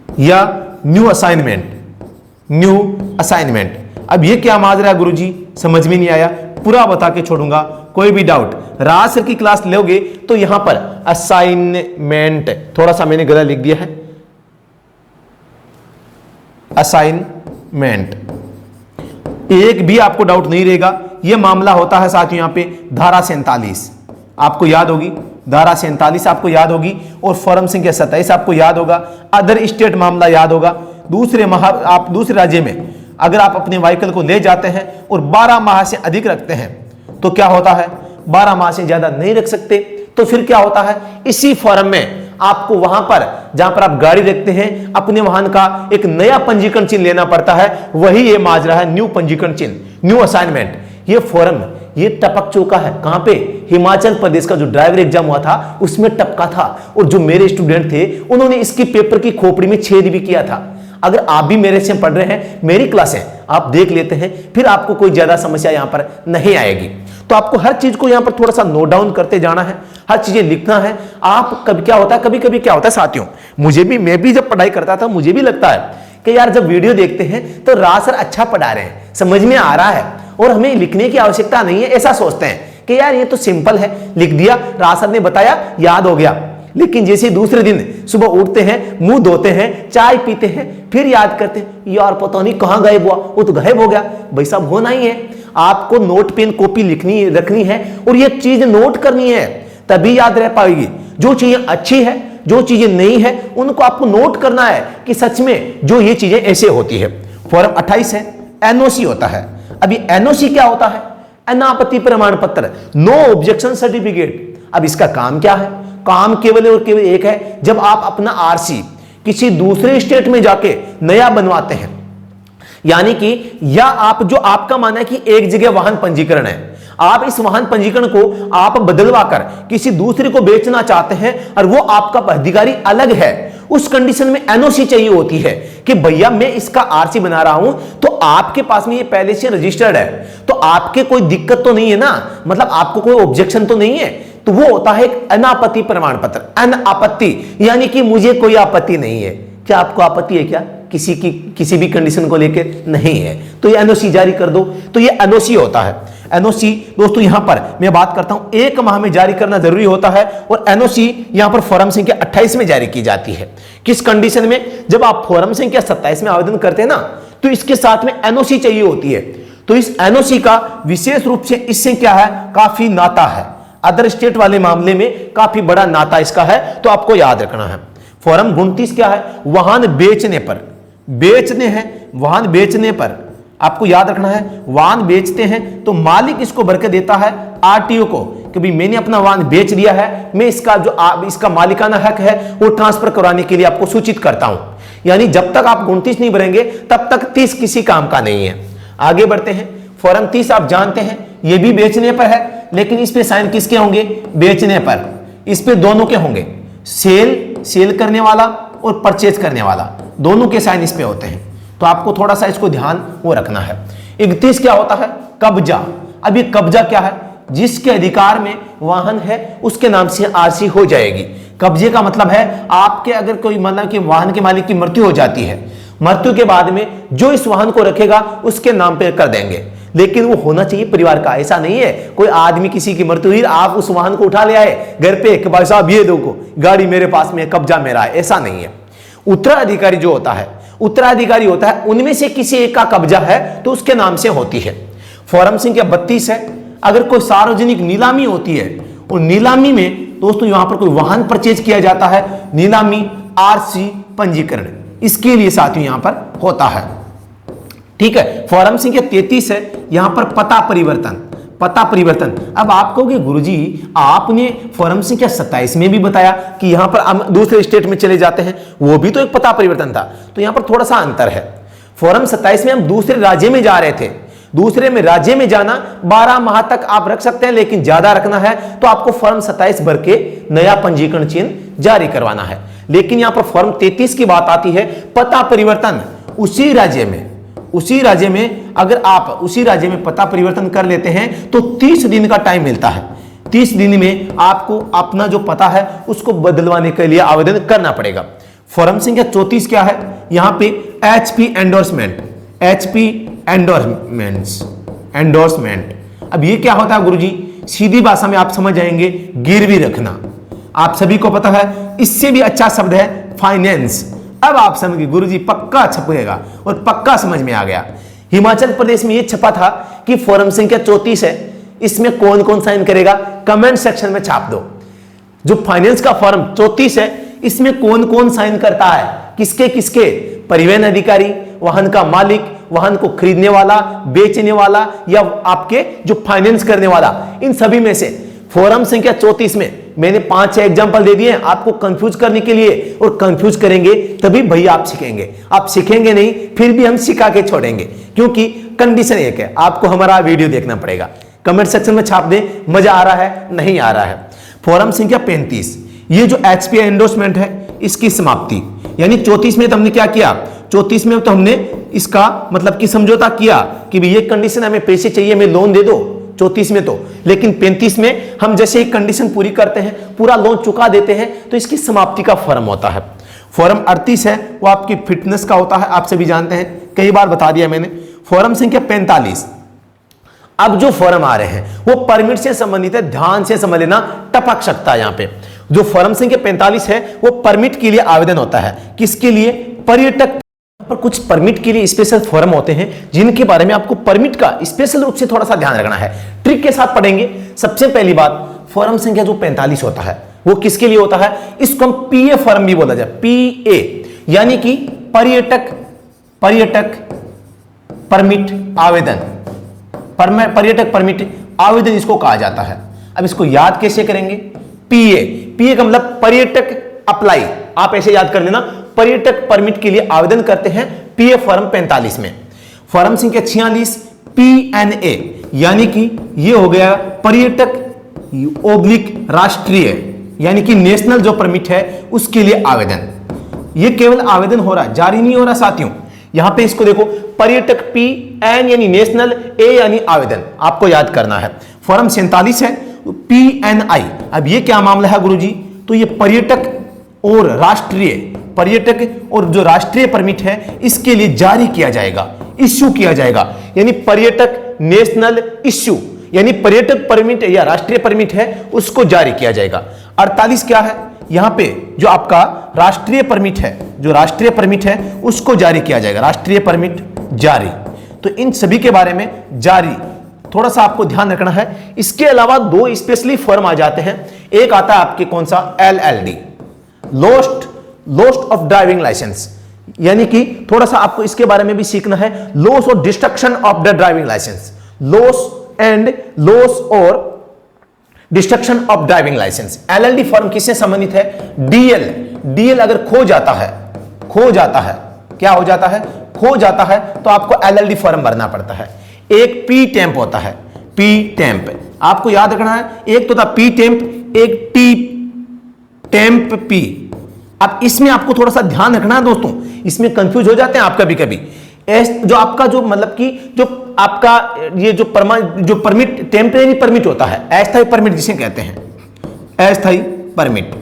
या न्यू असाइनमेंट। New assignment. अब ये क्या माजरा है गुरुजी, समझ में नहीं आया, पूरा बता के छोड़ूंगा, कोई भी डाउट, राज सर की क्लास लोगे तो यहां पर असाइनमेंट, थोड़ा सा मैंने गलत लिख दिया है, असाइनमेंट, एक भी आपको डाउट नहीं रहेगा। यह मामला होता है साथियों यहां पे धारा 47 आपको याद होगी, धारा 47 आपको याद होगी, और फॉर्म संख्या 27 आपको याद होगा। अदर स्टेट मामला याद होगा। आप दूसरे राज्य में अगर आप अपने व्हीकल को ले जाते हैं और 12 माह से अधिक रखते हैं तो क्या होता है, 12 माह से ज्यादा नहीं रख सकते तो फिर क्या होता है, इसी फॉर्म में आपको वहां पर जहां पर आप गाड़ी रखते हैं अपने वाहन का एक नया पंजीकरण चिन्ह लेना पड़ता है। वही ये माजरा है, न्यू पंजीकरण चिन्ह, न्यू असाइनमेंट। ये फॉर्म ये टपक चुका है कहां पे, हिमाचल प्रदेश का जो ड्राइवर एग्जाम हुआ था उसमें टपका था, और जो मेरे स्टूडेंट थे उन्होंने इसकी पेपर की खोपड़ी में छेद भी किया था। अगर आप भी मेरे से पढ़ रहे हैं, मेरी क्लासें आप देख लेते हैं, फिर आपको कोई ज्यादा समस्या यहां पर नहीं आएगी। तो आपको हर चीज को यहां पर थोड़ा सा नोट डाउन करते जाना है, हर चीजें लिखना है। आप कभी क्या होता है, कभी कभी क्या होता है साथियों, मैं भी जब पढ़ाई करता था मुझे भी लगता है कि यार जब वीडियो देखते हैं तो राज सर अच्छा पढ़ा रहे हैं, समझ में आ रहा है और हमें लिखने की आवश्यकता नहीं है, ऐसा सोचते हैं कि यार ये तो सिंपल है, लिख दिया, राज सर ने बताया, याद हो गया। लेकिन जैसे दूसरे दिन सुबह उठते हैं, मुंह धोते हैं, चाय पीते हैं, फिर याद करते हैं यार पता नहीं कहां गायब हुआ, वो तो गायब हो गया। भाई साहब होना ही है, आपको नोट पेन कॉपी लिखनी रखनी है और ये चीज नोट करनी है, तभी याद रह पाएगी। जो चीजें अच्छी है, जो चीजें नहीं है, उनको आपको नोट करना है कि सच में जो ये चीजें ऐसे होती है। फॉर्म 28 है, एनओसी होता है। अभी एनओसी क्या होता है, अनापत्ति प्रमाण पत्र, नो ऑब्जेक्शन सर्टिफिकेट। अब इसका काम क्या है, काम केवल और केवल एक है, जब आप अपना आरसी किसी दूसरे स्टेट में जाके नया बनवाते हैं, यानी कि या आप जो आपका माना है कि एक जगह वाहन पंजीकरण है, आप इस वाहन पंजीकरण को आप बदलवा कर किसी दूसरे को बेचना चाहते हैं और वो आपका अधिकारी अलग है, उस कंडीशन में एनओसी चाहिए होती है कि भैया मैं इसका आरसी बना रहा हूं तो आपके पास में ये पहले से रजिस्टर्ड है, तो आपके कोई दिक्कत तो नहीं है ना, मतलब आपको कोई ऑब्जेक्शन तो नहीं है। तो वो होता है एक अनापत्ति प्रमाण पत्र, अनापत्ति यानी कि मुझे कोई आपत्ति नहीं है। क्या आपको आपत्ति है क्या किसी भी कंडीशन को लेकर? नहीं है, तो ये एनओसी जारी कर दो। तो ये एनओसी होता है। एनओसी दोस्तों यहां पर मैं बात करता हूं 1 माह में जारी करना जरूरी होता है, और एनओसी यहां पर फॉर्म संख्या 28 में जारी की जाती है। किस कंडीशन में, जब आप फॉर्म संख्या 27 में आवेदन करते हैं ना, तो इसके साथ में एनओसी चाहिए होती है। तो इस एनओसी का विशेष रूप से इससे क्या है, काफी नाता है, अदर स्टेट वाले मामले में काफी बड़ा नाता इसका है, तो आपको याद रखना है। फॉर्म 29 क्या है, वाहन बेचने पर, बेचने हैं वाहन बेचने पर आपको याद रखना है, वाहन बेचते हैं तो मालिक इसको भर के देता है आरटीओ को कि भाई मैंने अपना वाहन बेच दिया है, मैं इसका जो इसका मालिकाना हक है वो ट्रांसफर करवाने के लिए आपको सूचित करता हूं। यानी जब तक आप 29 नहीं भरेंगे तब तक 30 किसी काम का नहीं है। आगे बढ़ते हैं, फॉर्म 30 आप जानते हैं ये भी बेचने पर है, लेकिन इस पे साइन किसके होंगे, बेचने पर, इस पे दोनों के होंगे, सेल करने वाला और परचेज करने वाला, दोनों के साइन इस पे होते हैं। तो आपको थोड़ा सा इसको ध्यान वो रखना है। 31 क्या होता है, कब्जा। अब ये कब्जा क्या है, जिसके अधिकार में वाहन है उसके नाम से आरसी हो जाएगी। कब्जे का मतलब है आपके अगर कोई मतलब कि वाहन के मालिक की मृत्यु हो जाती है, मृत्यु के बाद में जो इस वाहन को रखेगा उसके नाम पे कर देंगे, लेकिन वो होना चाहिए परिवार का। ऐसा नहीं है कोई आदमी किसी की मृत्यु हुई आप उस वाहन को उठा ले आए घर पे कि भाई साहब ये देखो गाड़ी मेरे पास में, कब्जा मेरा है, ऐसा नहीं है। उत्तराधिकारी जो होता है, उत्तराधिकारी होता है, उनमें से किसी एक का कब्जा है तो उसके नाम से होती है। फॉर्म संख्या 32 है, अगर कोई सार्वजनिक नीलामी होती है और नीलामी में दोस्तों यहां पर कोई वाहन परचेज किया जाता है, नीलामी आरसी पंजीकरण इसके लिए साथियों यहां पर होता है। ठीक है, फॉर्म संख्या 33 है, यहां पर पता परिवर्तन, पता परिवर्तन। अब आप कहोगे गुरुजी आपने फॉर्म संख्या 27 में भी बताया कि यहां पर हम दूसरे स्टेट में चले जाते हैं, वो भी तो एक पता परिवर्तन था, तो यहां पर थोड़ा सा अंतर है। फॉर्म 27 में हम दूसरे राज्य में जा रहे थे, दूसरे में राज्य में जाना 12 माह तक आप रख सकते हैं, लेकिन ज्यादा रखना है तो आपको फॉर्म 27 भर के नया पंजीकरण चिन्ह जारी करवाना है। लेकिन यहां पर फॉर्म 33 की बात आती है, पता परिवर्तन उसी राज्य में अगर आप उसी राज्य में पता परिवर्तन कर लेते हैं तो 30 दिन का टाइम मिलता है। 30 दिन में आपको अपना जो पता है उसको बदलवाने के लिए आवेदन करना पड़ेगा। फॉर्म संख्या 34 क्या है, यहां पे एचपी एंडोर्समेंट, एचपी एंडोर्समेंट। अब ये क्या होता है गुरुजी, सीधी भाषा में आप समझ जाएंगे गिरवी रखना। आप सभी को पता है इससे भी अच्छा शब्द है फाइनेंस। अब आप समझिए गुरुजी पक्का छपेगा और पक्का समझ में आ गया। हिमाचल प्रदेश में यह छपा था कि फॉर्म संख्या 34 है, इसमें कौन कौन साइन करेगा, कमेंट सेक्शन में छाप दो। जो फाइनेंस का फॉर्म 34 है इसमें कौन कौन साइन करता है, किसके किसके, परिवहन अधिकारी, वाहन का मालिक, वाहन को खरीदने वाला, बेचने वाला या आपके जो फाइनेंस करने वाला, इन सभी में से फॉर्म संख्या 34 में मैंने 5-6 एग्जांपल दे दिए हैं आपको कंफ्यूज करने के लिए, और कंफ्यूज करेंगे तभी भैया आप सीखेंगे। आप सीखेंगे नहीं फिर भी हम सिखा के छोड़ेंगे, क्योंकि कंडीशन एक है, आपको हमारा वीडियो देखना पड़ेगा। कमेंट सेक्शन में छाप दे मजा आ रहा है नहीं आ रहा है। फॉर्म संख्या 35, ये जो एचपीआई एंडोर्समेंट है इसकी समाप्ति, यानी 34 में तो हमने क्या किया, 34 में तो हमने इसका मतलब कि समझौता किया कि ये कंडीशन हमें पैसे चाहिए, हमें लोन दे दो 34 में तो, लेकिन 35 में हम जैसे ही कंडीशन पूरी करते हैं, पूरा लोन चुका देते हैं, तो इसकी समाप्ति का फॉर्म होता है। फॉर्म 38 है वो आपकी फिटनेस का होता है, आप सभी जानते हैं, कई बार बता दिया मैंने। फॉर्म संख्या 45, अब जो फॉर्म आ रहे हैं वो परमिट से संबंधित है, ध्यान से समझ लेना, टपक सकता है। यहां पे जो फॉर्म संख्या 45 है वो परमिट के लिए आवेदन होता है, किसके लिए, पर्यटक। पर कुछ परमिट के लिए स्पेशल फॉर्म होते हैं जिनके बारे में आपको परमिट का स्पेशल रूप से थोड़ा सा ध्यान रखना है, ट्रिक के साथ पढ़ेंगे। सबसे पहली बात, फॉर्म संख्या जो 45 होता है वो किसके लिए होता है, इसको हम पीए फॉर्म भी बोला जाए, पीए यानी कि पर्यटक परमिट आवेदन, पर्यटक परमिट आवेदन इसको कहा जाता है। अब इसको याद कैसे करेंगे, पीए का मतलब पर्यटक अप्लाई, आप ऐसे याद कर लेना, पर्यटक परमिट के लिए आवेदन करते हैं पीए फॉर्म 45 में। फॉर्म संख्या 46 पीएनए, यानी कि ये हो गया पर्यटक ओब्लिक राष्ट्रीय, यानी कि नेशनल जो परमिट है उसके लिए आवेदन। ये केवल आवेदन हो रहा है, जारी नहीं हो रहा साथियों। यहां पे इसको देखो, पर्यटक पी एन यानी नेशनल, ए यानी आवेदन, आपको याद करना है। फॉर्म 47 है पीएनआई। अब ये क्या मामला है गुरुजी, तो ये पर्यटक और राष्ट्रीय, पर्यटक और जो राष्ट्रीय परमिट है इसके लिए जारी किया जाएगा, इश्यू किया जाएगा, यानी पर्यटक नेशनल इश्यू, यानी पर्यटक परमिट या राष्ट्रीय परमिट है उसको जारी किया जाएगा। 48 क्या है, यहां पे जो आपका राष्ट्रीय परमिट है, जो राष्ट्रीय परमिट है उसको जारी किया जाएगा, राष्ट्रीय परमिट जारी। तो इन सभी के बारे में जारी थोड़ा सा आपको ध्यान रखना है। इसके अलावा दो स्पेशली फॉर्म आ जाते हैं, एक आता है आपके कौन सा, LLD, lost of driving licence, यानी कि थोड़ा सा आपको इसके बारे में भी सीखना है, लॉस और destruction of the driving licence, loss और destruction of driving licence. LLD form किससे संबंधित है, डीएल अगर खो जाता है, क्या हो जाता है, खो जाता है, तो आपको एलएलडी फॉर्म भरना पड़ता है। एक पी टेम्प होता है, पी टेम्प आपको याद रखना है, एक तो था पी टेम्प, एक टी टेम्प पी। अब इसमें आपको थोड़ा सा ध्यान रखना है दोस्तों, इसमें कंफ्यूज हो जाते हैं आप कभी कभी। जो आपका जो मतलब कि जो आपका ये जो परमिट टेम्परेरी परमिट होता है, अस्थायी परमिट जिसे कहते हैं, अस्थायी परमिट,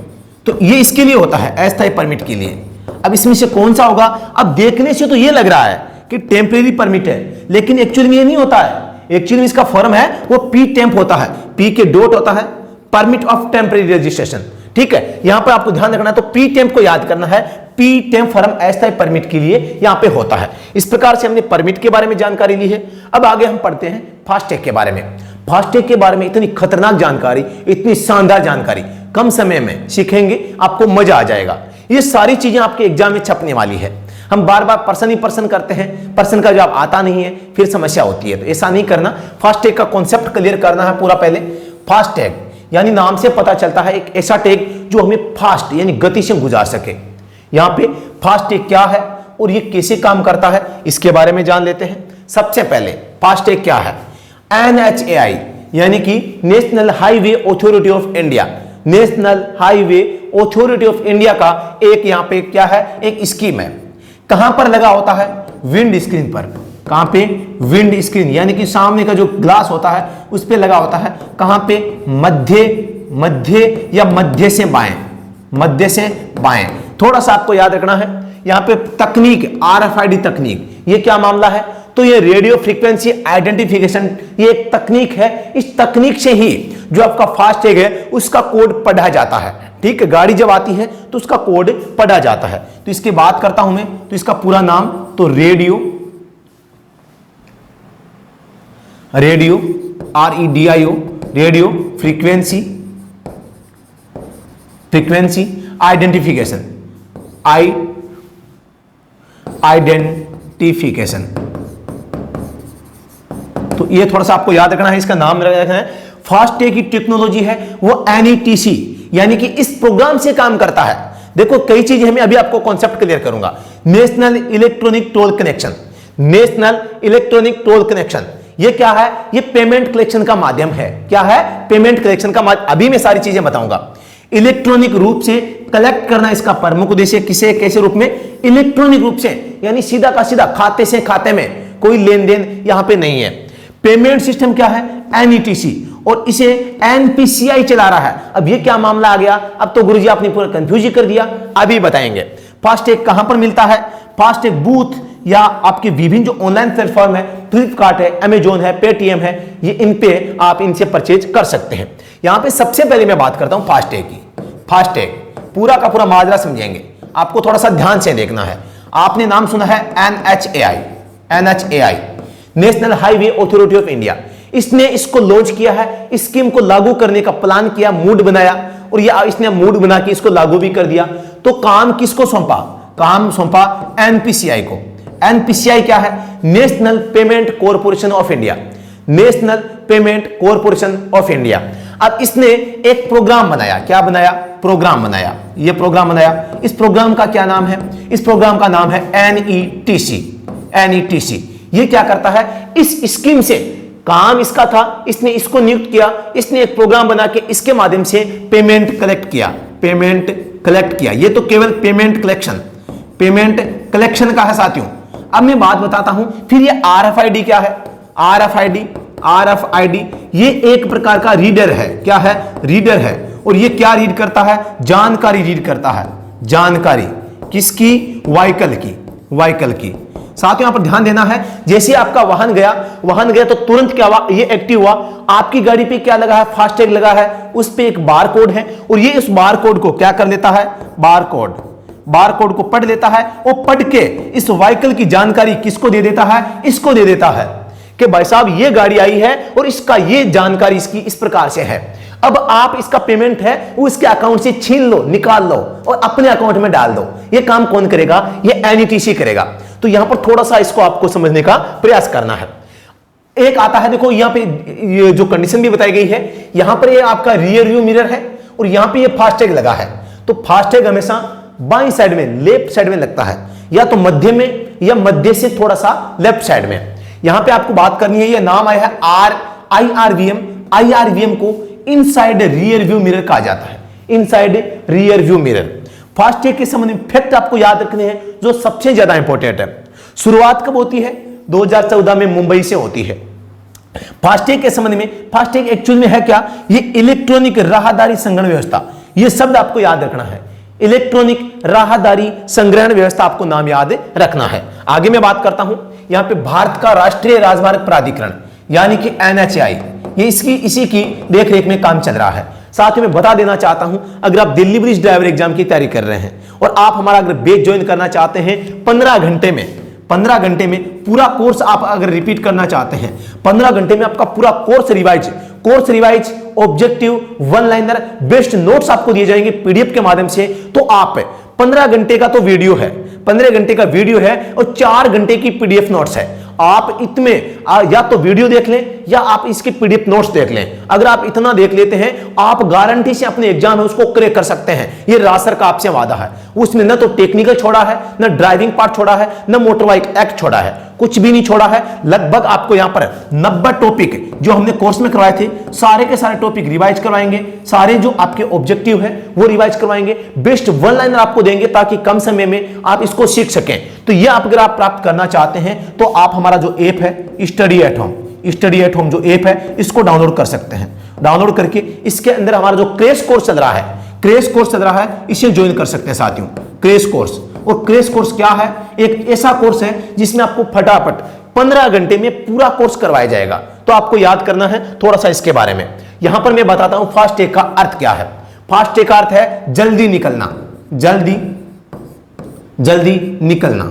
तो ये इसके लिए होता है, अस्थायी परमिट के लिए। अब इसमें से कौन सा होगा, अब देखने से तो ये लग रहा है कि टेम्परेरी परमिट है, लेकिन एक्चुअली में ये नहीं होता है। एक्चुअली में इसका फॉर्म है वो पी टेम्प होता है, पी के डॉट होता है, परमिट ऑफ टेम्परेरी रजिस्ट्रेशन, ठीक है। यहां पर आपको ध्यान रखना है, तो पी टेम्प को याद करना है, पी टेम्प फॉर्म अस्थायी परमिट के लिए यहां पे होता है। इस प्रकार से हमने परमिट के बारे में जानकारी ली है। अब आगे हम पढ़ते हैं फास्टैग के बारे में। फास्टैग के बारे में इतनी खतरनाक जानकारी, इतनी शानदार जानकारी कम समय में सीखेंगे, आपको मजा आ जाएगा। ये सारी चीजें आपके एग्जाम में छपने वाली है। हम बार बार पर्सन करते हैं, पर्सन का जवाब आता नहीं है, फिर समस्या होती है, तो ऐसा नहीं करना। फास्टैग का कॉन्सेप्ट क्लियर करना है पूरा पहले। फास्टैग यानी नाम से पता चलता है एक ऐसा टैग जो हमें फास्ट यानी गति से गुजार सके। यहां पे फास्टैग क्या है और ये कैसे काम करता है, इसके बारे में जान लेते हैं। सबसे पहले फास्टैग क्या है, NHAI यानी कि national highway authority of India, national highway authority of India का एक यहां पे क्या है, एक स्कीम है। कहां पर लगा होता है, विंड स्क्रीन पर। कहां पे, विंड स्क्रीन, यानी कि सामने का जो ग्लास होता है उस पे लगा होता है। कहां पे, मध्य या मध्य से बाएं। थोड़ा सा आपको याद रखना है, यहां पे तकनीक RFID तकनीक, ये क्या मामला है, तो ये रेडियो फ्रीक्वेंसी आइडेंटिफिकेशन, ये एक तकनीक है। इस तकनीक से ही जो आपका फास्टैग है उसका कोड पढ़ा जाता है। ठीक है, गाड़ी जब आती है तो उसका कोड पढ़ा जाता है। तो इसकी बात करता हूं मैं, तो इसका पूरा नाम तो radio REDIO radio frequency identification. तो ये थोड़ा सा आपको याद रखना है, इसका नाम रखना है। फास्टैग की टेक्नोलॉजी है वो NETC यानी कि इस प्रोग्राम से काम करता है। देखो कई चीजें हमें अभी आपको कॉन्सेप्ट क्लियर करूंगा। National electronic toll connection, national electronic toll connection ये क्या है? ये पेमेंट कलेक्शन का माध्यम है। क्या है? पेमेंट कलेक्शन का माध्यम। अभी मैं सारी चीजें बताऊंगा। इलेक्ट्रॉनिक रूप से कलेक्ट करना इसका प्रमुख उद्देश्य। किसे कैसे रूप में? इलेक्ट्रॉनिक रूप से, यानी सीधा का सीधा खाते से खाते में, कोई लेन देन यहां पे नहीं है। पेमेंट सिस्टम क्या है? NETC, और इसे NPCI चला रहा है। अब ये क्या मामला आ गया? अब तो गुरुजी आपने पूरा कंफ्यूज कर दिया, अभी बताएंगे। फास्टैग कहां पर मिलता है? फास्टैग बूथ या आपके विभिन्न जो ऑनलाइन प्लेटफॉर्म है, फ्लिपकार्ट है, अमेजोन है, पेटीएम है, ये इन पे आप इनसे परचेज कर सकते हैं। यहां पे सबसे पहले मैं बात करता हूं फास्टैग की। फास्टैग पूरा का पूरा माजरा समझेंगे, आपको थोड़ा सा ध्यान से देखना है। आपने नाम सुना है NHAI, national highway authority of India. इसने इसको लॉन्च किया है, स्कीम को लागू करने का प्लान किया, मूड बनाया, और ये इसने मूड बना के इसको लागू भी कर दिया। तो काम किसको सौंपा? काम सौंपा NPCI को। NPCI क्या है? National payment corporation of India, national payment corporation of India. अब इसने एक प्रोग्राम बनाया। क्या बनाया? प्रोग्राम बनाया। ये प्रोग्राम बनाया। इस प्रोग्राम का क्या नाम है? इस प्रोग्राम का नाम है NETC। ये क्या करता है? इस स्कीम से काम इसका था, इसने इसको नियुक्त किया, इसने एक प्रोग्राम बना के इसके माध्यम से पेमेंट कलेक्ट किया। ये तो केवल पेमेंट कलेक्शन का है साथियों। अब मैं बात बताता हूं। फिर ये RFID क्या है? RFID ये एक प्रकार का रीडर है। क्या है? रीडर है। और ये क्या रीड करता है? जानकारी रीड करता है। जानकारी किसकी? व्हीकल की। साथ ही यहां पर ध्यान देना है, जैसे आपका वाहन गया तो तुरंत क्या हुआ? ये एक्टिव हुआ। आपकी गाड़ी पे क्या लगा है? फास्टैग लगा है, उस पे एक बार कोड है, और ये इस बार कोड को क्या कर लेता है? बार कोड को पढ़ लेता है, और पढ़ के इस व्हीकल की जानकारी किसको दे देता है? इसको दे देता है कि भाई साहब ये गाड़ी आई है और इसका ये जानकारी इसकी इस प्रकार से है। अब आप इसका पेमेंट है वो इसके अकाउंट से छीन लो, निकाल लो और अपने अकाउंट में डाल दो। ये काम कौन करेगा? ये NETC करेगा। तो यहां पर थोड़ा सा इसको आपको समझने का प्रयास करना है। एक आता है, देखो यहां पे ये जो कंडीशन भी बताई गई है, यहां पर ये आपका रियर व्यू मिरर है और यहां पे ये फास्टैग लगा है। तो फास्टैग हमेशा बाईं साइड में, लेफ्ट साइड में लगता है, या तो मध्य में या मध्य से थोड़ा सा लेफ्ट साइड में। यहां पे आपको बात करनी है, ये नाम आया है IRVM को इनसाइड रियर व्यू मिरर कहा जाता है। Inside rear view mirror. FASTag के संबंध में फैक्ट आपको याद रखने हैं जो सबसे ज्यादा इंपॉर्टेंट है। शुरुआत कब होती है? 2014 में मुंबई से होती है। फास्टैग के संबंध में, फास्टैग एक्चुअल में है क्या? ये इलेक्ट्रॉनिक राहदारी संग्रहण व्यवस्था। ये शब्द आपको याद रखना है, इलेक्ट्रॉनिक राहदारी संग्रहण व्यवस्था, आपको नाम याद रखना है। आगे मैं बात करता हूं, यहां पे भारत का राष्ट्रीय राजमार्ग प्राधिकरण यानी कि NHAI, ये इसी की देखरेख में काम चल रहा है। साथ ही मैं बता देना चाहता हूं, अगर आप दिल्ली ब्रिज ड्राइवर एग्जाम की तैयारी कर रहे हैं और आप हमारा अगर बैच ज्वाइन करना चाहते हैं 15 घंटे में पूरा कोर्स आप अगर रिपीट करना चाहते हैं, 15 घंटे में आपका पूरा course revise objective, one liner, best notes आपको दिए जाएंगे PDF के माध्यम से। तो आप 15 घंटे का तो वीडियो है, 15 घंटे का वीडियो है और 4 घंटे की PDF नोट्स है। आप इतने या तो वीडियो देख लें या आप इसके PDF नोट्स देख लें। अगर आप इतना देख लेते हैं, आप गारंटी से अपने एग्जाम है उसको क्रैक कर सकते हैं। ये रासर का आपसे वादा है। उसमें न तो टेक्निकल छोड़ा है, न ड्राइविंग पार्ट छोड़ा है, न मोटर बाइक एक्ट छोड़ा है, कुछ भी नहीं छोड़ा है। लगभग आपको यहां पर 90 टॉपिक जो हमने कोर्स में करवाए थे, सारे के सारे टॉपिक रिवाइज करवाएंगे। सारे जो आपके ऑब्जेक्टिव है वो रिवाइज करवाएंगे। बेस्ट वन लाइनर आपको देंगे ताकि कम समय में आप इसको सीख सकें। तो ये अगर आप प्राप्त करना चाहते हैं तो आप हमारा जो ऐप है स्टडी एट होम जो ऐप है इसको डाउनलोड कर सकते हैं। डाउनलोड करके इसके अंदर हमारा जो क्रैश कोर्स चल रहा है इसे ज्वाइन कर सकते हैं साथियों। क्रैश कोर्स, और क्रैश कोर्स क्या है? एक ऐसा कोर्स है जिसमें आपको फटाफट 15 घंटे में पूरा कोर्स करवाया जाएगा। तो आपको याद करना है थोड़ा सा इसके बारे में। यहां पर मैं बताता हूं फास्टैग का अर्थ क्या है। फास्टैग का अर्थ है जल्दी निकलना, जल्दी जल्दी निकलना,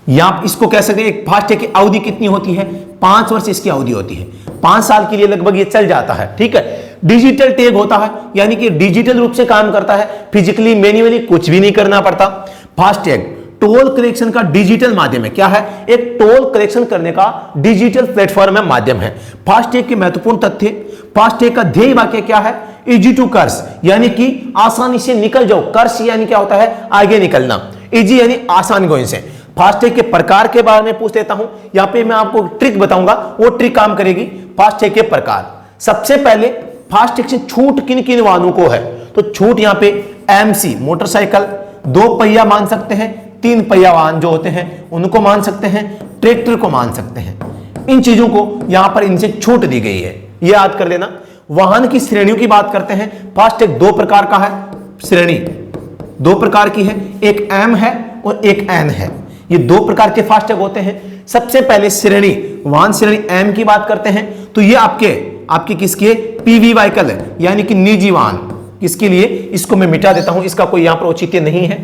या आप इसको कह सकते हैं। एक फास्टैग की अवधि कितनी होती है? 5 वर्ष इसकी अवधि होती है। 5 साल के लिए लगभग ये चल जाता है, ठीक है। डिजिटल टैग होता है, यानी कि डिजिटल रूप से काम करता है, फिजिकली मैन्युअली कुछ भी नहीं करना पड़ता। फास्टैग टोल कलेक्शन का डिजिटल माध्यम है। क्या है? एक टोल कलेक्शन करने का डिजिटल प्लेटफॉर्म है, माध्यम है। फास्टैग के महत्वपूर्ण तथ्य, फास्टैग का ध्येय वाक्य क्या है? इजी टू कर्स, यानी कि आसानी से निकल जाओ। कर्स यानी क्या होता है? आगे निकलना। इजी यानी आसान गोइंग से। फास्टैग के प्रकार के बारे में पूछ लेता हूं। यहां पे मैं आपको ट्रिक बताऊंगा, वो ट्रिक काम करेगी। फास्टैग के प्रकार, सबसे पहले फास्टैग से छूट किन किन वाहनों को है? तो छूट यहां पे एमसी मोटरसाइकिल, 2 पहिया मान सकते हैं, 3 पहिया वाहन जो होते हैं उनको मान सकते हैं, ट्रैक्टर को मान सकते हैं। इन चीजों को यहां पर इनसे छूट दी गई है, ये याद कर लेना। वाहन की श्रेणियों की बात करते हैं। फास्टैग 2 प्रकार का है, श्रेणी 2 प्रकार की है, एक एम है और एक एन है। ये 2 प्रकार के फास्टैग होते हैं। सबसे पहले श्रेणी, वाहन श्रेणी एम की बात करते हैं, तो ये आपके किसके? पीवी व्हीकल है, यानी कि निजी वाहन। किसके लिए? इसको मैं मिटा देता हूं, इसका कोई यहां पर औचित्य नहीं है।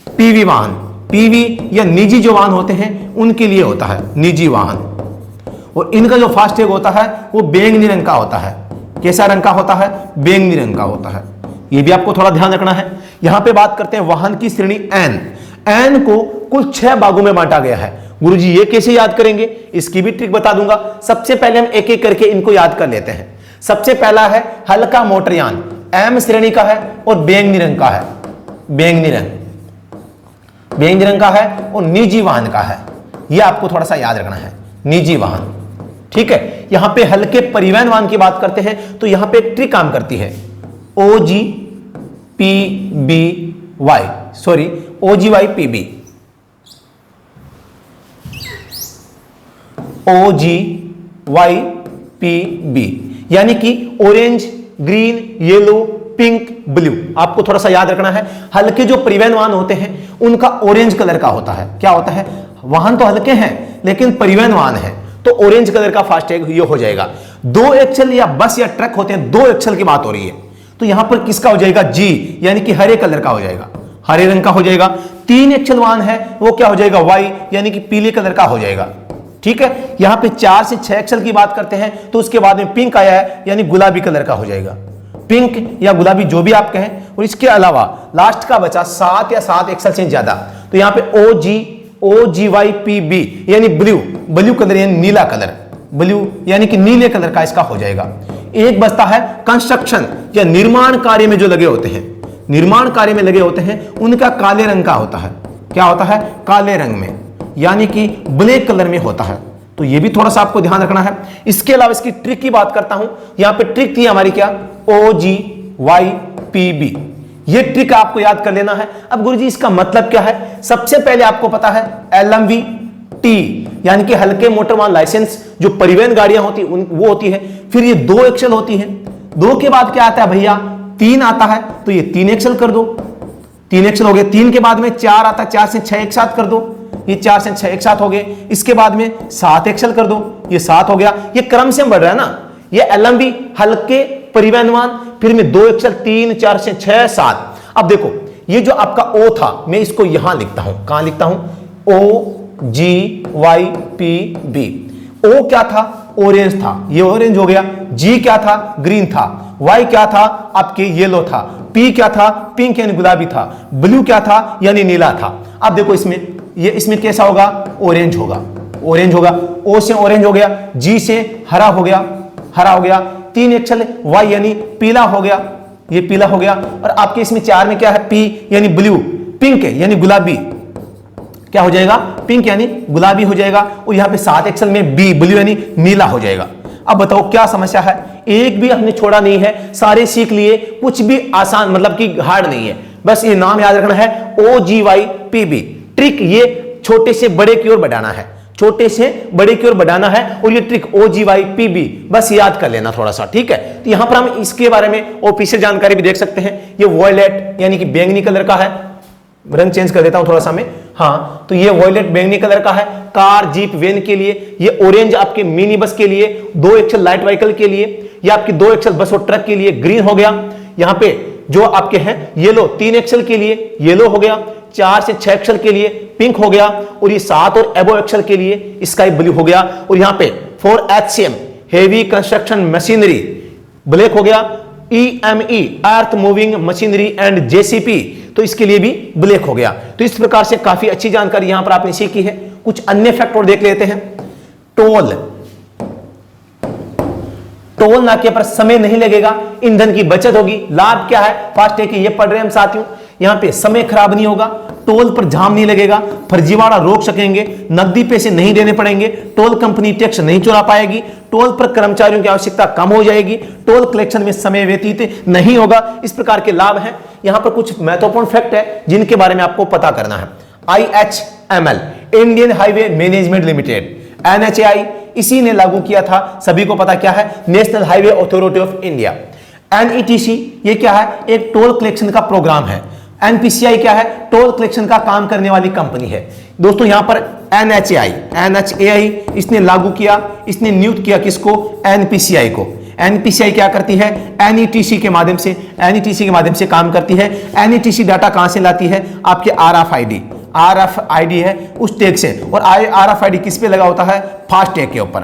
पीवी वाहन, पीवी या निजी जो वाहन होते हैं उनके लिए होता है निजी वाहन। और इनका जो फास्टैग होता है वो बैंगनी रंग का होता है। कैसा रंग का होता है? बैंगनी रंग का होता है। ये भी आपको थोड़ा ध्यान रखना है। यहां पे बात करते हैं वाहन की श्रेणी एन। एन को कुल 6 भागों में बांटा गया है। गुरुजी ये कैसे याद करेंगे? इसकी भी ट्रिक बता दूंगा। सबसे पहले हम एक एक करके इनको याद कर लेते हैं। सबसे पहला है हल्का मोटरयान, एम श्रेणी का है और बैंगनी रंग का है। बैंगनी रंग का है और निजी वाहन का है। यह आपको थोड़ा सा याद रखना है, निजी वाहन, ठीक है। यहां पे हल्के परिवहन वाहन की बात करते हैं, तो यहां पे एक ट्रिक काम करती है, OGYPB, यानी कि orange, green, yellow, pink, blue. आपको थोड़ा सा याद रखना है। हल्के जो परिवहन वाहन होते हैं उनका ऑरेंज कलर का होता है। क्या होता है? वाहन तो हल्के हैं लेकिन परिवहन वाहन है, तो ऑरेंज कलर का फास्टैग ये हो जाएगा। 2 एक्सल या बस या ट्रक होते हैं, 2 एक्सल की बात हो रही है, तो यहां पर किसका हो जाएगा? जी, यानी कि हरे कलर का हो जाएगा, हरे रंग का हो जाएगा। 3 एक्सल वाहन है, वो क्या हो जाएगा? वाई, यानी कि पीले कलर का हो जाएगा, ठीक है। यहां पे 4 से 6 एक्सल की बात करते हैं, तो उसके बाद में पिंक आया है, यानी गुलाबी कलर का हो जाएगा। पिंक या गुलाबी जो भी आप कहें। और इसके अलावा लास्ट का बचा 7 या 7 एक्सल से ज्यादा, तो यहां पे OGYPB यानी ब्लू कलर, यानी नीला कलर, ब्लू यानी कि नीले कलर का इसका हो जाएगा। एक बचता है कंस्ट्रक्शन या निर्माण कार्य में जो लगे होते हैं, निर्माण कार्य में लगे होते हैं, उनका काले रंग का होता है। क्या होता है? काले रंग में, यानी कि ब्लैक कलर में होता है। तो ये भी थोड़ा सा आपको ध्यान रखना है। इसके अलावा इसकी ट्रिक की बात करता हूं। यहां पे ट्रिक थी हमारी क्या? OGYPB। ये ट्रिक आपको याद कर लेना है। अब गुरुजी इसका मतलब क्या है? सबसे पहले आपको पता है LMVT, यानी कि हल्के मोटर वाहन लाइसेंस, जो परिवहन गाड़ियां होती वो होती है। फिर ये 2 एक्सल होती है। 2 के बाद क्या आता है भैया? 3 आता है, तो ये 3 एक्सल कर दो, 3 एक्सल हो गए। 3 के बाद में 4 आता है, 4 से 6 एक साथ कर दो, ये 4 से 6 एक साथ हो गए। इसके बाद में 7 एक्सल कर दो, ये 7 हो गया। ये क्रम से बढ़ रहा है ना। ये LMV हल्के परिवहन वाहन, फिर में 2 एक्सल, 3, 4 से 6, 7। अब देखो ये जो आपका O था, मैं इसको यहां लिखता हूं। कहां लिखता हूं? OGYPB। O क्या था? ऑरेंज था, ये ऑरेंज हो गया। G क्या था? ग्रीन था। Y क्या था? आपके येलो था। P क्या था? पिंक यानी गुलाबी था। ब्लू क्या था? यानी नीला था। अब देखो इसमें कैसा होगा? ऑरेंज होगा, ऑरेंज होगा। O से ऑरेंज हो गया, G से हरा हो गया, 3 एक्सल Y यानी पीला हो गया, ये पीला हो गया। और आपके इसमें 4 में क्या है? P यानी ब्लू, पिंक है यानी गुलाबी, क्या हो जाएगा? पिंक यानी गुलाबी हो जाएगा। और यहां पे 7 एक्सल में B ब्लू यानी नीला हो जाएगा। अब बताओ क्या समस्या है? एक भी हमने छोड़ा नहीं है, सारे सीख लिए, कुछ भी आसान मतलब कि हार्ड नहीं है। बस ये नाम याद रखना है, OGYPB। ट्रिक ये छोटे से बड़े की ओर बढ़ाना है, छोटे से बड़े की ओर बढ़ाना है। और ये ट्रिक OGYPB बस याद कर लेना थोड़ा सा, ठीक है। तो यहां पर हम इसके बारे में ऑफिशियल जानकारी भी देख सकते हैं। ये वॉयलेट यानी कि बैंगनी कलर का है, रंग चेंज कर देता हूं थोड़ा सा मैं। हाँ, तो ये वॉयलेट बैंगनी कलर का है कार, जीप, वैन के लिए। ये ऑरेंज आपके मिनी बस के लिए, 2 एक्सल लाइट व्हीकल के लिए, ये आपकी 2 एक्सल बस और ट्रक के लिए ग्रीन हो गया। यहां पे जो आपके हैं येलो, 3 एक्सल के लिए येलो हो गया, 4 से 6 एक्सल के लिए पिंक हो गया, और ये 7 और एबो एक्सल के लिए स्काई ब्लू हो गया। और यहां पे 4 HCM heavy construction machinery black हो गया, EME earth moving machinery and JCP, तो इसके लिए भी ब्लैक हो गया। तो इस प्रकार से काफी अच्छी जानकारी यहां पर आपने सीखी है। कुछ अन्य फैक्ट और देख लेते हैं। टोल नाके पर समय नहीं लगेगा, ईंधन की बचत होगी। लाभ क्या है फास्टैग के, ये पढ़ रहे हैं हम साथियों। यहां पे समय खराब नहीं होगा, टोल पर जाम नहीं लगेगा, फर्जीवाड़ा रोक सकेंगे, नकदी पैसे नहीं देने पड़ेंगे, टोल कंपनी टैक्स नहीं चुरा पाएगी, टोल पर कर्मचारियों की आवश्यकता कम हो जाएगी, टोल कलेक्शन में समय व्यतीत नहीं होगा। इस प्रकार के लाभ हैं। यहां पर कुछ महत्वपूर्ण फैक्ट है जिनके बारे में आपको पता करना है। IHML Indian highway management limited, NHAI इसी ने लागू किया था, सभी को पता क्या है, national highway authority of India. NETC ये क्या है, एक टोल कलेक्शन का प्रोग्राम है। NPCI क्या है, टोल कलेक्शन का काम करने वाली कंपनी है। दोस्तों यहां पर NHAI इसने लागू किया, इसने नियुक्त किया किसको, NPCI को। NPCI क्या करती है, NETC के माध्यम से काम करती है। NETC डाटा कहां से लाती है, आपके RFID है उस टैग से, और RFID किस पे लगा होता है, फास्ट टैग के ऊपर।